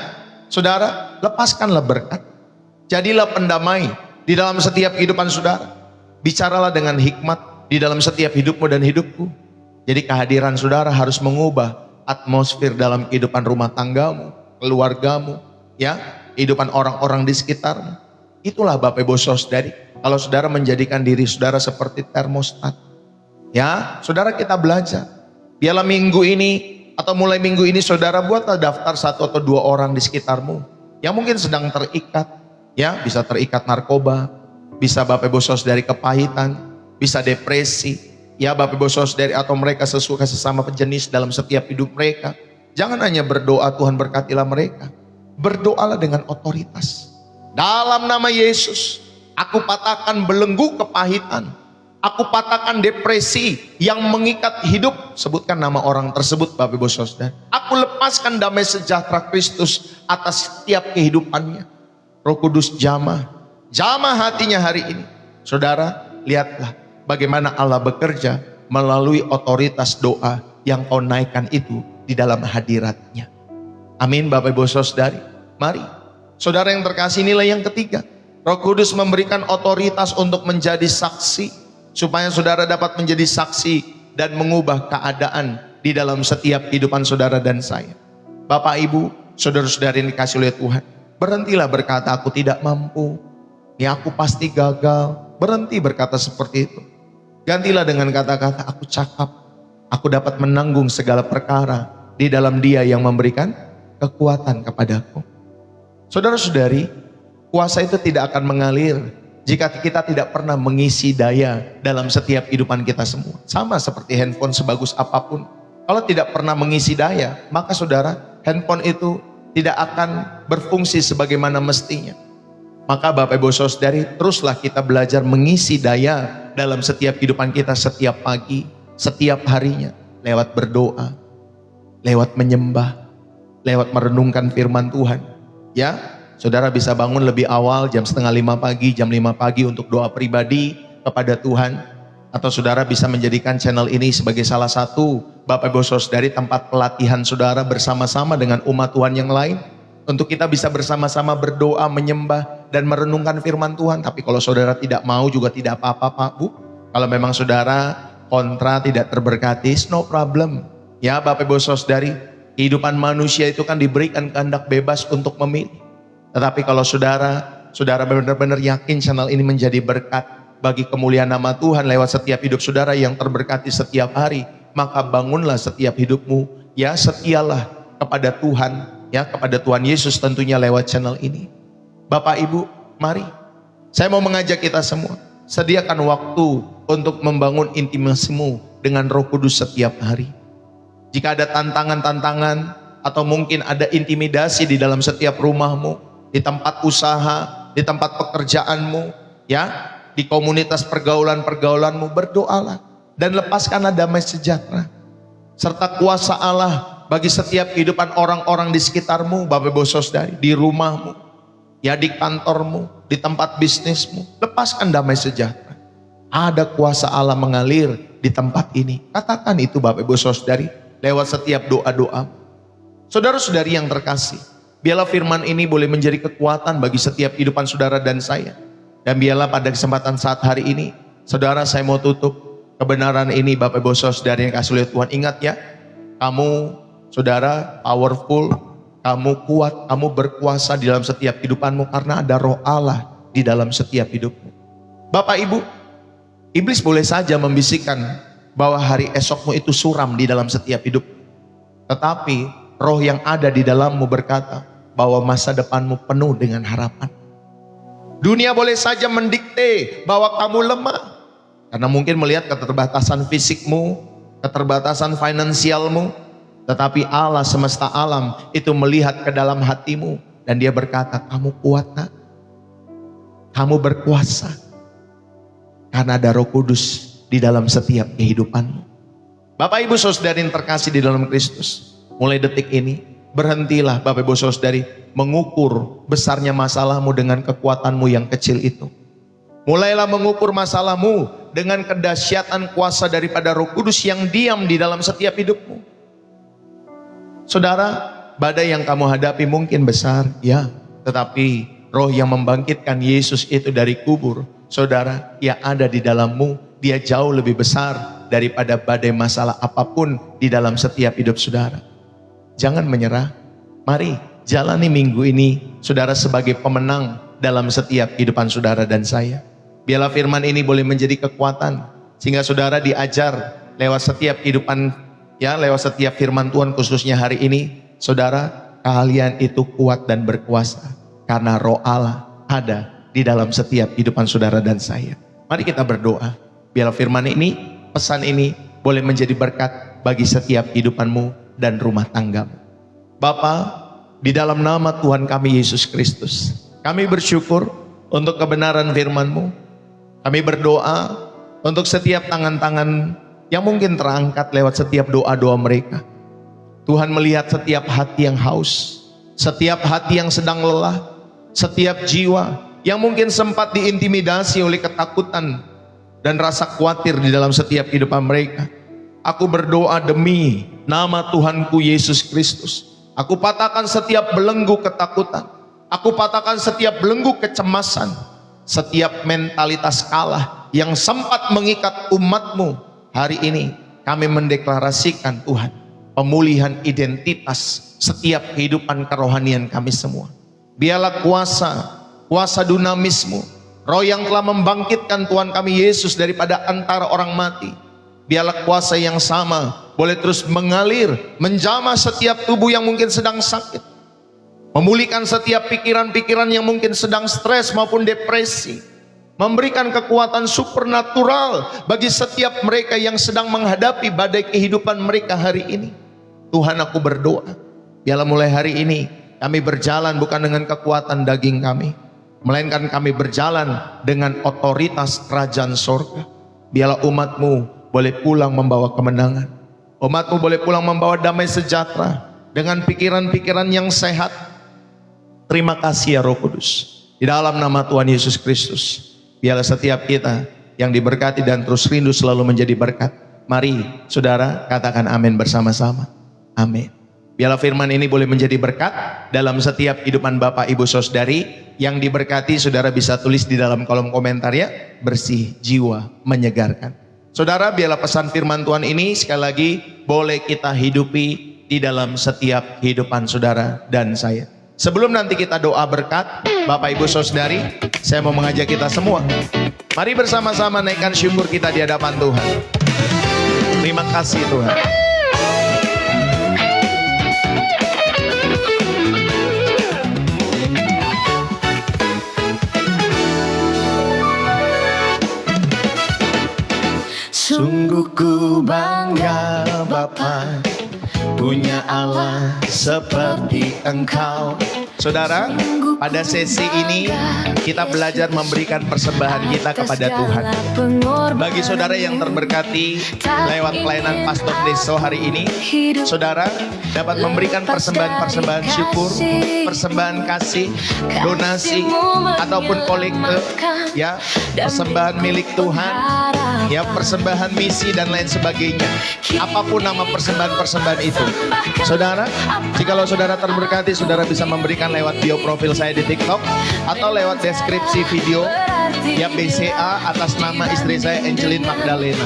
Saudara, lepaskanlah berkat, jadilah pendamai di dalam setiap kehidupan saudara. Bicaralah dengan hikmat di dalam setiap hidupmu dan hidupku. Jadi kehadiran saudara harus mengubah atmosfer dalam kehidupan rumah tanggamu, keluargamu, ya, kehidupan orang-orang di sekitarmu. Itulah Bapak Ibu saudari, kalau saudara menjadikan diri saudara seperti termostat. Ya, saudara, kita belajar. Biarlah minggu ini atau mulai minggu ini saudara buatlah daftar 1 atau 2 orang di sekitarmu yang mungkin sedang terikat, ya, bisa terikat narkoba, bisa Bapak Ibu saudari kepahitan, bisa depresi, ya Bapak Ibu saudari, atau mereka sesuka sesama pejenis dalam setiap hidup mereka. Jangan hanya berdoa Tuhan berkatilah mereka, berdoalah dengan otoritas. Dalam nama Yesus, Aku patahkan belenggu kepahitan. Aku patahkan depresi yang mengikat hidup. Sebutkan nama orang tersebut Bapak Ibu Saudara. Aku lepaskan damai sejahtera Kristus atas setiap kehidupannya. Roh Kudus jamah hatinya hari ini. Saudara, lihatlah bagaimana Allah bekerja melalui otoritas doa yang kau naikkan itu di dalam hadiratnya. Amin Bapak Ibu Saudari. Mari, saudara yang terkasih, inilah yang ketiga. Roh Kudus memberikan otoritas untuk menjadi saksi, supaya saudara dapat menjadi saksi dan mengubah keadaan di dalam setiap kehidupan saudara dan saya. Bapak Ibu, saudara-saudari yang dikasih oleh Tuhan, berhentilah berkata aku tidak mampu, ya aku pasti gagal. Berhenti berkata seperti itu. Gantilah dengan kata-kata aku cakap, aku dapat menanggung segala perkara di dalam Dia yang memberikan kekuatan kepadaku. Saudara-saudari, kuasa itu tidak akan mengalir jika kita tidak pernah mengisi daya dalam setiap kehidupan kita semua. Sama seperti handphone sebagus apapun, kalau tidak pernah mengisi daya, maka saudara, handphone itu tidak akan berfungsi sebagaimana mestinya. Maka Bapak Ibu Saudari, teruslah kita belajar mengisi daya dalam setiap kehidupan kita setiap pagi, setiap harinya, lewat berdoa, lewat menyembah, lewat merenungkan firman Tuhan. Ya, saudara bisa bangun lebih awal jam 4:30 pagi, jam 5 pagi untuk doa pribadi kepada Tuhan. Atau saudara bisa menjadikan channel ini sebagai salah satu Bapak Ibu Saudari tempat pelatihan saudara bersama-sama dengan umat Tuhan yang lain. Untuk kita bisa bersama-sama berdoa, menyembah, dan merenungkan firman Tuhan. Tapi kalau saudara tidak mau juga tidak apa-apa Pak Bu. Kalau memang saudara kontra, tidak terberkati, no problem. Ya Bapak Ibu Saudari, kehidupan manusia itu kan diberikan kehendak bebas untuk memilih. Tetapi kalau saudara benar-benar yakin channel ini menjadi berkat bagi kemuliaan nama Tuhan lewat setiap hidup saudara yang terberkati setiap hari, maka bangunlah setiap hidupmu, ya setialah kepada Tuhan, ya kepada Tuhan Yesus tentunya lewat channel ini. Bapak Ibu, mari, saya mau mengajak kita semua, sediakan waktu untuk membangun intimasimu dengan Roh Kudus setiap hari. Jika ada tantangan-tantangan atau mungkin ada intimidasi di dalam setiap rumahmu, di tempat usaha, di tempat pekerjaanmu, ya, di komunitas pergaulan-pergaulanmu, berdoalah dan lepaskanlah damai sejahtera serta kuasa Allah bagi setiap kehidupan orang-orang di sekitarmu, Bapak Ibu Saudari, di rumahmu, ya di kantormu, di tempat bisnismu. Lepaskan damai sejahtera. Ada kuasa Allah mengalir di tempat ini. Katakan itu Bapak Ibu Saudari lewat setiap doa-doa. Saudara-saudari yang terkasih, biarlah firman ini boleh menjadi kekuatan bagi setiap kehidupan saudara dan saya. Dan biarlah pada kesempatan saat hari ini, saudara, saya mau tutup kebenaran ini Bapak Ibu Saudari yang kasih oleh Tuhan. Ingat ya, kamu saudara powerful, kamu kuat, kamu berkuasa di dalam setiap kehidupanmu karena ada Roh Allah di dalam setiap hidupmu. Bapak Ibu, iblis boleh saja membisikkan bahwa hari esokmu itu suram di dalam setiap hidup. Tetapi roh yang ada di dalammu berkata bahwa masa depanmu penuh dengan harapan. Dunia boleh saja mendikte bahwa kamu lemah, karena mungkin melihat keterbatasan fisikmu, keterbatasan finansialmu. Tetapi Allah semesta alam itu melihat ke dalam hatimu dan Dia berkata, kamu kuat nak, kamu berkuasa, karena ada Roh Kudus di dalam setiap kehidupanmu. Bapak Ibu Saudari yang terkasih di dalam Kristus, mulai detik ini berhentilah Bapak Ibu Saudari mengukur besarnya masalahmu dengan kekuatanmu yang kecil itu. Mulailah mengukur masalahmu dengan kedahsyatan kuasa daripada Roh Kudus yang diam di dalam setiap hidupmu. Saudara, badai yang kamu hadapi mungkin besar, ya, tetapi roh yang membangkitkan Yesus itu dari kubur, saudara, yang ada di dalammu, dia jauh lebih besar daripada badai masalah apapun di dalam setiap hidup saudara. Jangan menyerah. Mari jalani minggu ini, saudara, sebagai pemenang dalam setiap kehidupan saudara dan saya. Biarlah firman ini boleh menjadi kekuatan, sehingga saudara diajar lewat setiap kehidupan, ya, lewat setiap firman Tuhan khususnya hari ini. Saudara, kalian itu kuat dan berkuasa karena Roh Allah ada di dalam setiap kehidupan saudara dan saya. Mari kita berdoa. Biarlah firman ini, pesan ini boleh menjadi berkat bagi setiap kehidupanmu dan rumah tanggamu. Bapa, di dalam nama Tuhan kami Yesus Kristus, kami bersyukur untuk kebenaran firman-Mu. Kami berdoa untuk setiap tangan-tangan yang mungkin terangkat lewat setiap doa-doa mereka. Tuhan melihat setiap hati yang haus, setiap hati yang sedang lelah, setiap jiwa yang mungkin sempat diintimidasi oleh ketakutan dan rasa khawatir di dalam setiap kehidupan mereka. Aku berdoa demi nama Tuhanku Yesus Kristus. Aku patahkan setiap belenggu ketakutan. Aku patahkan setiap belenggu kecemasan. Setiap mentalitas kalah yang sempat mengikat umat-Mu. Hari ini kami mendeklarasikan Tuhan, pemulihan identitas setiap kehidupan kerohanian kami semua. Biarlah kuasa dunamis-Mu, Roh yang telah membangkitkan Tuhan kami Yesus daripada antara orang mati, biarlah kuasa yang sama boleh terus mengalir, menjamah setiap tubuh yang mungkin sedang sakit, memulihkan setiap pikiran-pikiran yang mungkin sedang stres maupun depresi, memberikan kekuatan supernatural bagi setiap mereka yang sedang menghadapi badai kehidupan mereka hari ini. Tuhan, aku berdoa, biarlah mulai hari ini kami berjalan bukan dengan kekuatan daging kami, melainkan kami berjalan dengan otoritas kerajaan sorga. Biarlah umat-Mu boleh pulang membawa kemenangan. Umat-Mu boleh pulang membawa damai sejahtera dengan pikiran-pikiran yang sehat. Terima kasih ya Roh Kudus. Di dalam nama Tuhan Yesus Kristus, biarlah setiap kita yang diberkati dan terus rindu selalu menjadi berkat. Mari saudara katakan amin bersama-sama. Amin. Biarlah firman ini boleh menjadi berkat dalam setiap kehidupan Bapak Ibu Saudari yang diberkati. Saudara bisa tulis di dalam kolom komentar ya, bersih jiwa menyegarkan. Saudara, biarlah pesan firman Tuhan ini sekali lagi boleh kita hidupi di dalam setiap kehidupan saudara dan saya. Sebelum nanti kita doa berkat, Bapak Ibu Saudari, saya mau mengajak kita semua, mari bersama-sama naikkan syukur kita di hadapan Tuhan. Terima kasih Tuhan. Sungguh ku bangga Bapa, punya Allah seperti Engkau. Saudara, pada sesi ini kita belajar memberikan persembahan kita kepada Tuhan. Bagi saudara yang terberkati lewat pelayanan Pastor Deso hari ini, saudara dapat memberikan persembahan-persembahan syukur, persembahan kasih, donasi, ataupun kolekte, ya, persembahan milik Tuhan, ya, persembahan misi dan lain sebagainya. Apapun nama persembahan-persembahan itu, saudara, jikalau saudara terberkati, saudara bisa memberikan lewat bio profil saya di TikTok atau lewat deskripsi video, ya, BCA atas nama istri saya Angelin Magdalena,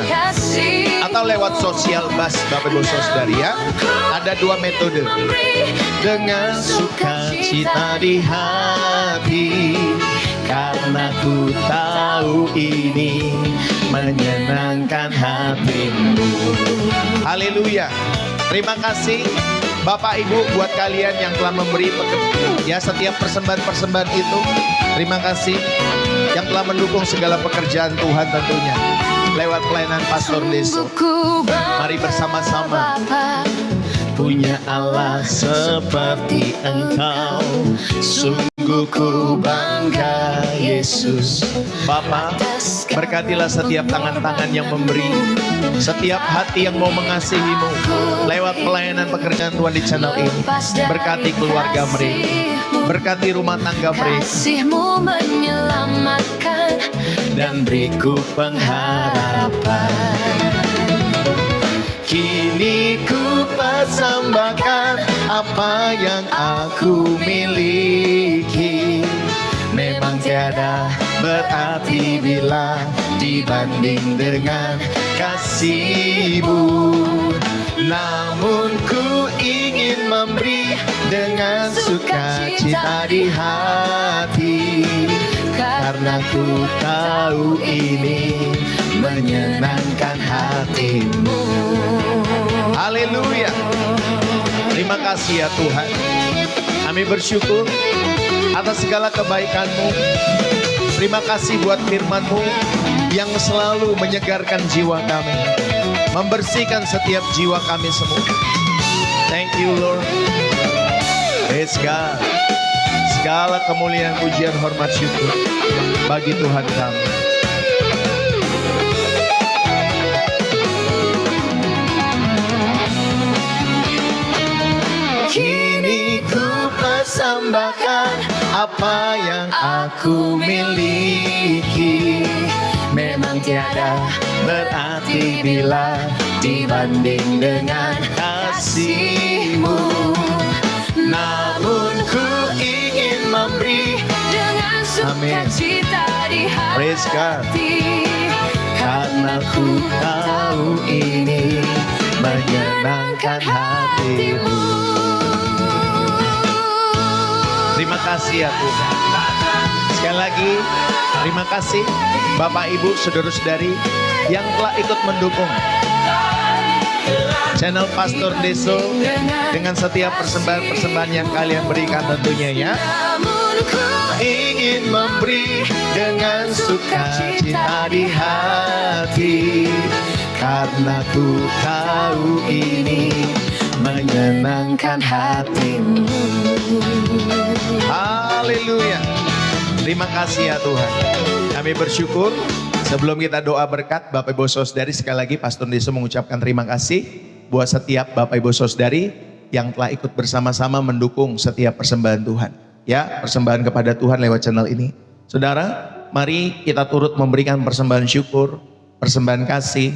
atau lewat sosial bus Bapak Ibu Saudari, ya. Ada dua metode. Dengan sukacita di hati, karena ku tahu ini menyenangkan hatimu. Haleluya. Terima kasih Bapak Ibu buat kalian yang telah memberi ya setiap persembahan-persembahan itu. Terima kasih yang telah mendukung segala pekerjaan Tuhan tentunya lewat pelayanan Pastor Deso. Mari bersama-sama. Punya Allah seperti Engkau, sungguh ku bangga Yesus. Bapa, berkatilah setiap tangan-tangan yang memberi, setiap hati yang mau mengasihi-Mu lewat pelayanan pekerjaan Tuhan di channel ini. Berkati keluarga mereka, berkati rumah tangga mereka, kasih-Mu menyelamatkan dan beriku pengharapan. Kini ku persembahkan apa yang aku miliki. Memang tiada berarti bila dibanding dengan kasih-Mu. Namun ku ingin memberi dengan sukacita di hati, karena ku tahu ini menyenangkan hatimu. Haleluya. Terima kasih ya Tuhan. Kami bersyukur atas segala kebaikan-Mu. Terima kasih buat firman-Mu yang selalu menyegarkan jiwa kami, membersihkan setiap jiwa kami semua. Thank you Lord. Praise God. Segala kemuliaan, pujian, hormat, syukur bagi Tuhan kami. Kini ku persembahkan apa yang aku miliki. Memang tiada berarti bila dibanding dengan kasih-Mu. Namun ku ingin memberi dengan sukacita di hati, karena ku tahu ini menyenangkan hati-Mu. Terima kasih ya Tuhan. Sekali lagi, terima kasih Bapak Ibu, saudara-saudari yang telah ikut mendukung channel Pastor Deso dengan setiap persembahan-persembahan yang kalian berikan tentunya ya. Ingin memberi dengan sukacita di hati, karena ku tahu ini menyenangkan hati-Mu. Haleluya. Terima kasih ya Tuhan. Kami bersyukur. Sebelum kita doa berkat, Bapak Ibu Saudari, sekali lagi Pastor Deso mengucapkan terima kasih buat setiap Bapak Ibu Saudari yang telah ikut bersama-sama mendukung setiap persembahan Tuhan. Ya, persembahan kepada Tuhan lewat channel ini. Saudara, mari kita turut memberikan persembahan syukur, persembahan kasih,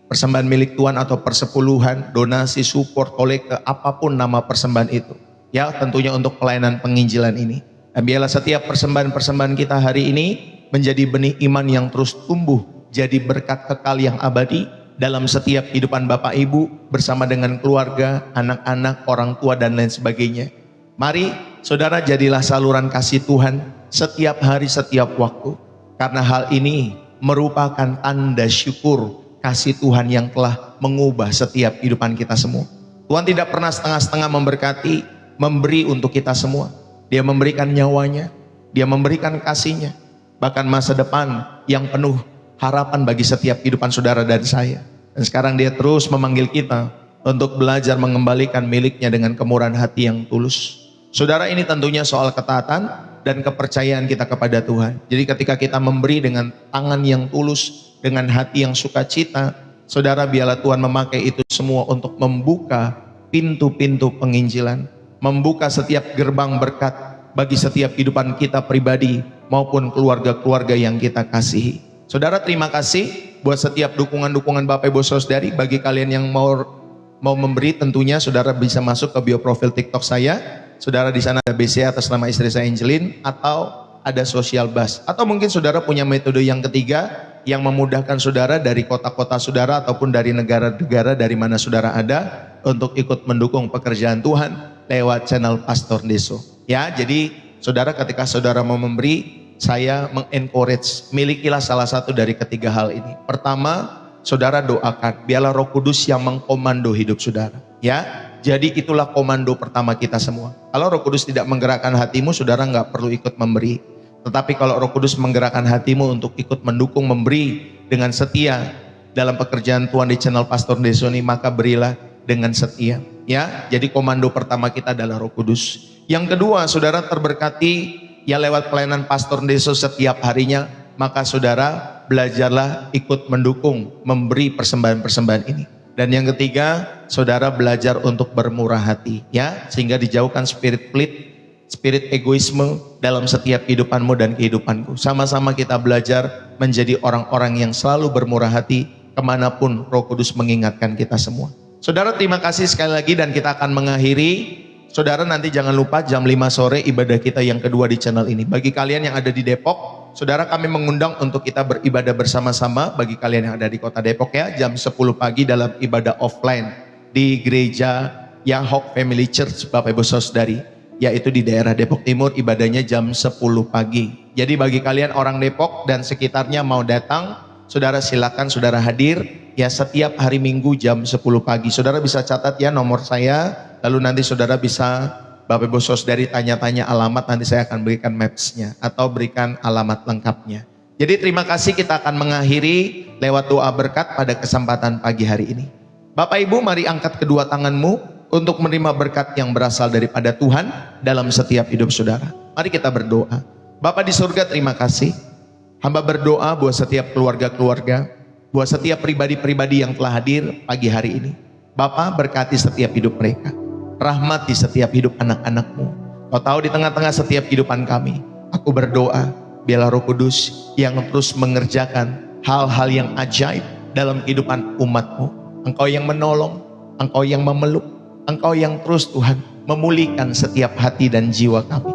persembahan milik Tuhan atau persepuluhan, donasi, support, kolekte, apapun nama persembahan itu. Ya, tentunya untuk pelayanan penginjilan ini. Dan biarlah setiap persembahan-persembahan kita hari ini menjadi benih iman yang terus tumbuh, jadi berkat kekal yang abadi dalam setiap kehidupan Bapak Ibu bersama dengan keluarga, anak-anak, orang tua dan lain sebagainya. Mari saudara, jadilah saluran kasih Tuhan setiap hari, setiap waktu. Karena hal ini merupakan tanda syukur kasih Tuhan yang telah mengubah setiap kehidupan kita semua. Tuhan tidak pernah setengah-setengah memberkati, memberi untuk kita semua. Dia memberikan nyawanya, Dia memberikan kasihnya, bahkan masa depan yang penuh harapan bagi setiap kehidupan saudara dan saya. Dan sekarang Dia terus memanggil kita untuk belajar mengembalikan miliknya dengan kemurahan hati yang tulus. Saudara, ini tentunya soal ketaatan dan kepercayaan kita kepada Tuhan. Jadi ketika kita memberi dengan tangan yang tulus, dengan hati yang sukacita, saudara, biarlah Tuhan memakai itu semua untuk membuka pintu-pintu penginjilan, membuka setiap gerbang berkat bagi setiap kehidupan kita pribadi maupun keluarga-keluarga yang kita kasihi. Saudara, terima kasih buat setiap dukungan-dukungan Bapak Ibu Saudari. Bagi kalian yang mau memberi, tentunya saudara bisa masuk ke bio profil TikTok saya. Saudara, di sana ada BCA atas nama istri saya Angelin, atau ada Social Bus, atau mungkin saudara punya metode yang ketiga yang memudahkan saudara dari kota-kota saudara ataupun dari negara-negara dari mana saudara ada untuk ikut mendukung pekerjaan Tuhan lewat channel Pastor Deso. Ya, jadi saudara, ketika saudara mau memberi, saya mengencourage, milikilah salah satu dari ketiga hal ini. Pertama, saudara doakan, biarlah Roh Kudus yang mengkomando hidup saudara. Ya, jadi itulah komando pertama kita semua. Kalau Roh Kudus tidak menggerakkan hatimu, saudara nggak perlu ikut memberi. Tetapi kalau Roh Kudus menggerakkan hatimu untuk ikut mendukung, memberi dengan setia dalam pekerjaan Tuhan di channel Pastor Deso ini, maka berilah dengan setia. Ya, jadi komando pertama kita adalah Roh Kudus. Yang kedua, saudara terberkati ya lewat pelayanan Pastor Deso setiap harinya, maka saudara belajarlah ikut mendukung, memberi persembahan-persembahan ini. Dan yang ketiga, saudara belajar untuk bermurah hati, ya, sehingga dijauhkan spirit pelit, spirit egoisme dalam setiap kehidupanmu dan kehidupanku. Sama-sama kita belajar menjadi orang-orang yang selalu bermurah hati kemanapun Roh Kudus mengingatkan kita semua. Saudara, terima kasih sekali lagi, dan kita akan mengakhiri. Saudara, nanti jangan lupa jam 5 sore ibadah kita yang kedua di channel ini. Bagi kalian yang ada di Depok, saudara, kami mengundang untuk kita beribadah bersama-sama. Bagi kalian yang ada di kota Depok, ya, jam 10 pagi dalam ibadah offline di gereja Yahok Family Church, Bapak Ibu Saudari, yaitu di daerah Depok Timur, ibadahnya jam 10 pagi. Jadi bagi kalian orang Depok dan sekitarnya mau datang, saudara silakan saudara hadir. Ya, setiap hari Minggu jam 10 pagi. Saudara bisa catat ya nomor saya, lalu nanti saudara bisa Bapak Ibu Saudari tanya-tanya alamat, nanti saya akan berikan maps-nya atau berikan alamat lengkapnya. Jadi terima kasih, kita akan mengakhiri lewat doa berkat pada kesempatan pagi hari ini. Bapak Ibu, mari angkat kedua tanganmu untuk menerima berkat yang berasal daripada Tuhan dalam setiap hidup saudara. Mari kita berdoa. Bapa di surga, terima kasih. Hamba berdoa buat setiap keluarga-keluarga, buat setiap pribadi-pribadi yang telah hadir pagi hari ini. Bapa, berkati setiap hidup mereka. Rahmati setiap hidup anak-anak-Mu. Kau tahu di tengah-tengah setiap kehidupan kami. Aku berdoa, biarlah Roh Kudus yang terus mengerjakan hal-hal yang ajaib dalam kehidupan umat-Mu. Engkau yang menolong, Engkau yang memeluk, Engkau yang terus Tuhan memulihkan setiap hati dan jiwa kami.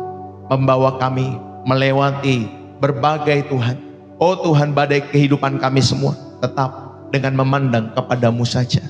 Membawa kami melewati berbagai Tuhan. Oh Tuhan, badai kehidupan kami semua tetap dengan memandang kepadamu saja.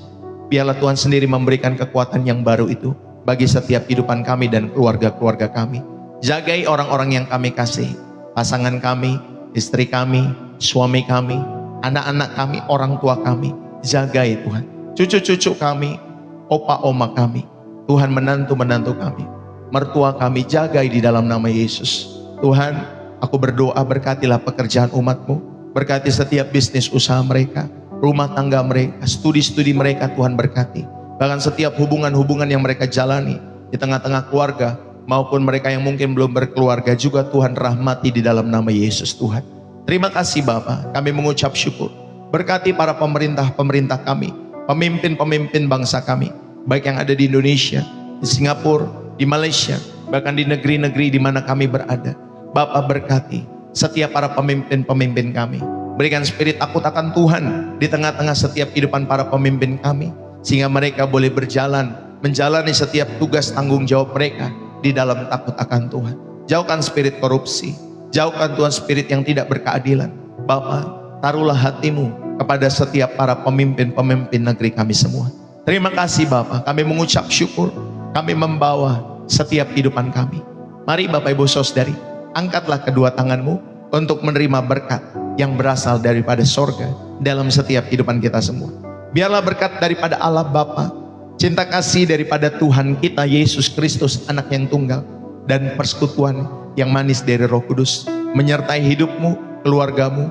Biarlah Tuhan sendiri memberikan kekuatan yang baru itu bagi setiap kehidupan kami dan keluarga-keluarga kami. Jagai orang-orang yang kami kasih, pasangan kami, istri kami, suami kami, anak-anak kami, orang tua kami. Jagai Tuhan, cucu-cucu kami, opa-oma kami, Tuhan menantu-menantu kami, mertua kami, jagai di dalam nama Yesus. Tuhan, aku berdoa berkatilah pekerjaan umat-Mu, berkati setiap bisnis usaha mereka, rumah tangga mereka, studi-studi mereka Tuhan berkati. Bahkan setiap hubungan-hubungan yang mereka jalani di tengah-tengah keluarga, maupun mereka yang mungkin belum berkeluarga juga Tuhan rahmati di dalam nama Yesus Tuhan. Terima kasih Bapa, kami mengucap syukur. Berkati para pemerintah-pemerintah kami, pemimpin-pemimpin bangsa kami, baik yang ada di Indonesia, di Singapura, di Malaysia, bahkan di negeri-negeri di mana kami berada. Bapa, berkati setiap para pemimpin-pemimpin kami. Berikan spirit takut akan Tuhan di tengah-tengah setiap kehidupan para pemimpin kami, sehingga mereka boleh berjalan, menjalani setiap tugas tanggung jawab mereka di dalam takut akan Tuhan. Jauhkan spirit korupsi, jauhkan Tuhan spirit yang tidak berkeadilan. Bapa, taruhlah hatimu kepada setiap para pemimpin-pemimpin negeri kami semua. Terima kasih Bapa, kami mengucap syukur, kami membawa setiap kehidupan kami. Mari Bapak Ibu Saudari, angkatlah kedua tanganmu untuk menerima berkat yang berasal daripada sorga dalam setiap kehidupan kita semua. Biarlah berkat daripada Allah Bapa, cinta kasih daripada Tuhan kita Yesus Kristus anak yang tunggal, dan persekutuan yang manis dari Roh Kudus menyertai hidupmu, keluargamu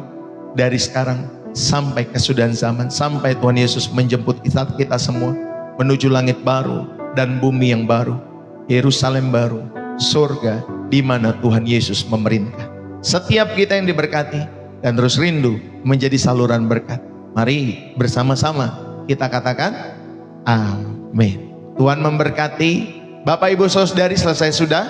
dari sekarang sampai kesudahan zaman, sampai Tuhan Yesus menjemput kita semua menuju langit baru dan bumi yang baru, Yerusalem baru, surga di mana Tuhan Yesus memerintah. Setiap kita yang diberkati dan terus rindu menjadi saluran berkat, mari bersama-sama kita katakan amin. Tuhan memberkati. Bapak Ibu Saudari, selesai sudah,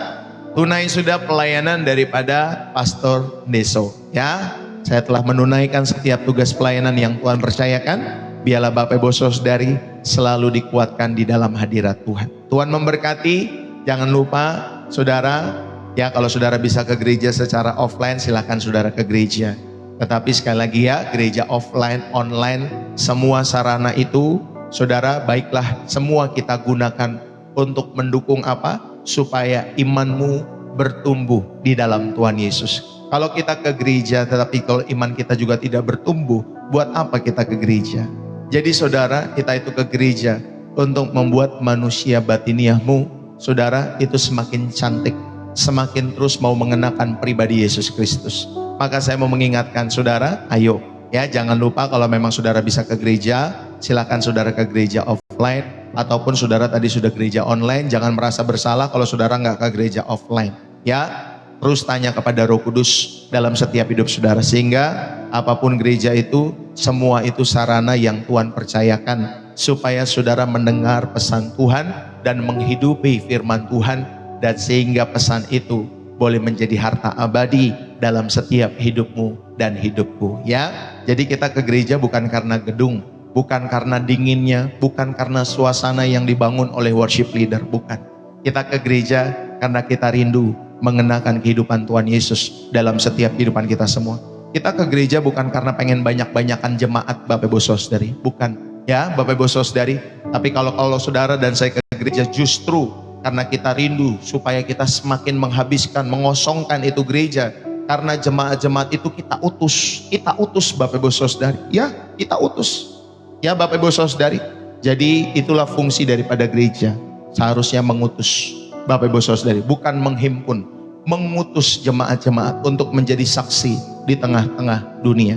tunai sudah pelayanan daripada Pastor Deso ya. Saya telah menunaikan setiap tugas pelayanan yang Tuhan percayakan. Biarlah Bapak Ibu Saudari selalu dikuatkan di dalam hadirat Tuhan. Tuhan memberkati. Jangan lupa saudara, ya kalau saudara bisa ke gereja secara offline, silakan saudara ke gereja. Tetapi sekali lagi ya, gereja offline, online, semua sarana itu saudara baiklah semua kita gunakan untuk mendukung apa? Supaya imanmu bertumbuh di dalam Tuhan Yesus. Kalau kita ke gereja tetapi kalau iman kita juga tidak bertumbuh, buat apa kita ke gereja? Jadi saudara, kita itu ke gereja untuk membuat manusia batiniahmu, saudara, itu semakin cantik, semakin terus mau mengenakan pribadi Yesus Kristus. Maka saya mau mengingatkan saudara, ayo ya, jangan lupa kalau memang saudara bisa ke gereja, silakan saudara ke gereja offline, ataupun saudara tadi sudah gereja online, jangan merasa bersalah kalau saudara nggak ke gereja offline ya. Terus tanya kepada Roh Kudus dalam setiap hidup saudara, sehingga apapun gereja itu, semua itu sarana yang Tuhan percayakan supaya saudara mendengar pesan Tuhan dan menghidupi firman Tuhan, dan sehingga pesan itu boleh menjadi harta abadi dalam setiap hidupmu dan hidupku ya. Jadi kita ke gereja bukan karena gedung, bukan karena dinginnya, bukan karena suasana yang dibangun oleh worship leader, bukan. Kita ke gereja karena kita rindu mengenakan kehidupan Tuhan Yesus dalam setiap kehidupan kita semua. Kita ke gereja bukan karena pengen banyak-banyakan jemaat Bapak Ibu Saudari, bukan ya Bapak Ibu Saudari. Tapi kalau saudara dan saya ke gereja justru karena kita rindu supaya kita semakin menghabiskan, mengosongkan itu gereja. Karena jemaat-jemaat itu kita utus Bapak Ibu Saudari ya, kita utus ya Bapak Ibu Saudari. Jadi itulah fungsi daripada gereja, seharusnya mengutus Bapak Ibu Saudari, bukan menghimpun, mengutus jemaat-jemaat untuk menjadi saksi di tengah-tengah dunia.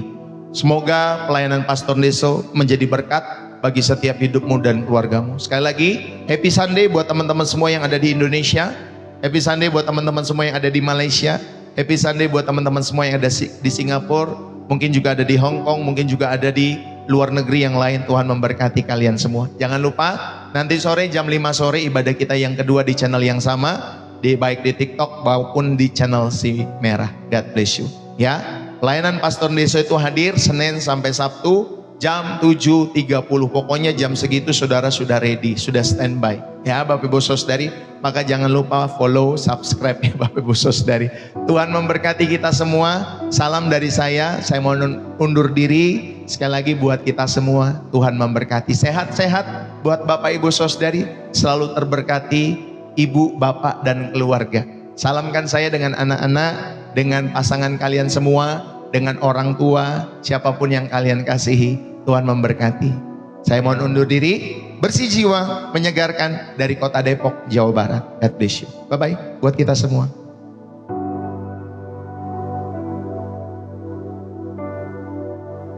Semoga pelayanan Pastor Deso menjadi berkat bagi setiap hidupmu dan keluargamu. Sekali lagi, Happy Sunday buat teman-teman semua yang ada di Indonesia. Happy Sunday buat teman-teman semua yang ada di Malaysia. Happy Sunday buat teman-teman semua yang ada di Singapura. Mungkin juga ada di Hong Kong, mungkin juga ada di luar negeri yang lain. Tuhan memberkati kalian semua. Jangan lupa nanti sore jam 5 sore ibadah kita yang kedua di channel yang sama, baik di TikTok maupun di channel Si Merah. God bless you. Ya, pelayanan Pastor Deso itu hadir Senin sampai Sabtu jam 7.30. Pokoknya jam segitu saudara sudah ready, sudah standby. Ya Bapak Ibu Saudari, maka jangan lupa follow, subscribe ya Bapak Ibu Saudari. Tuhan memberkati kita semua. Salam dari saya mau undur diri. Sekali lagi buat kita semua, Tuhan memberkati. Sehat-sehat buat Bapak Ibu Saudari, selalu terberkati ibu, bapak dan keluarga. Salamkan saya dengan anak-anak, dengan pasangan kalian semua, dengan orang tua, siapapun yang kalian kasihi. Tuhan memberkati. Saya mohon undur diri, bersih jiwa, menyegarkan dari kota Depok, Jawa Barat. God bless you. Bye-bye buat kita semua.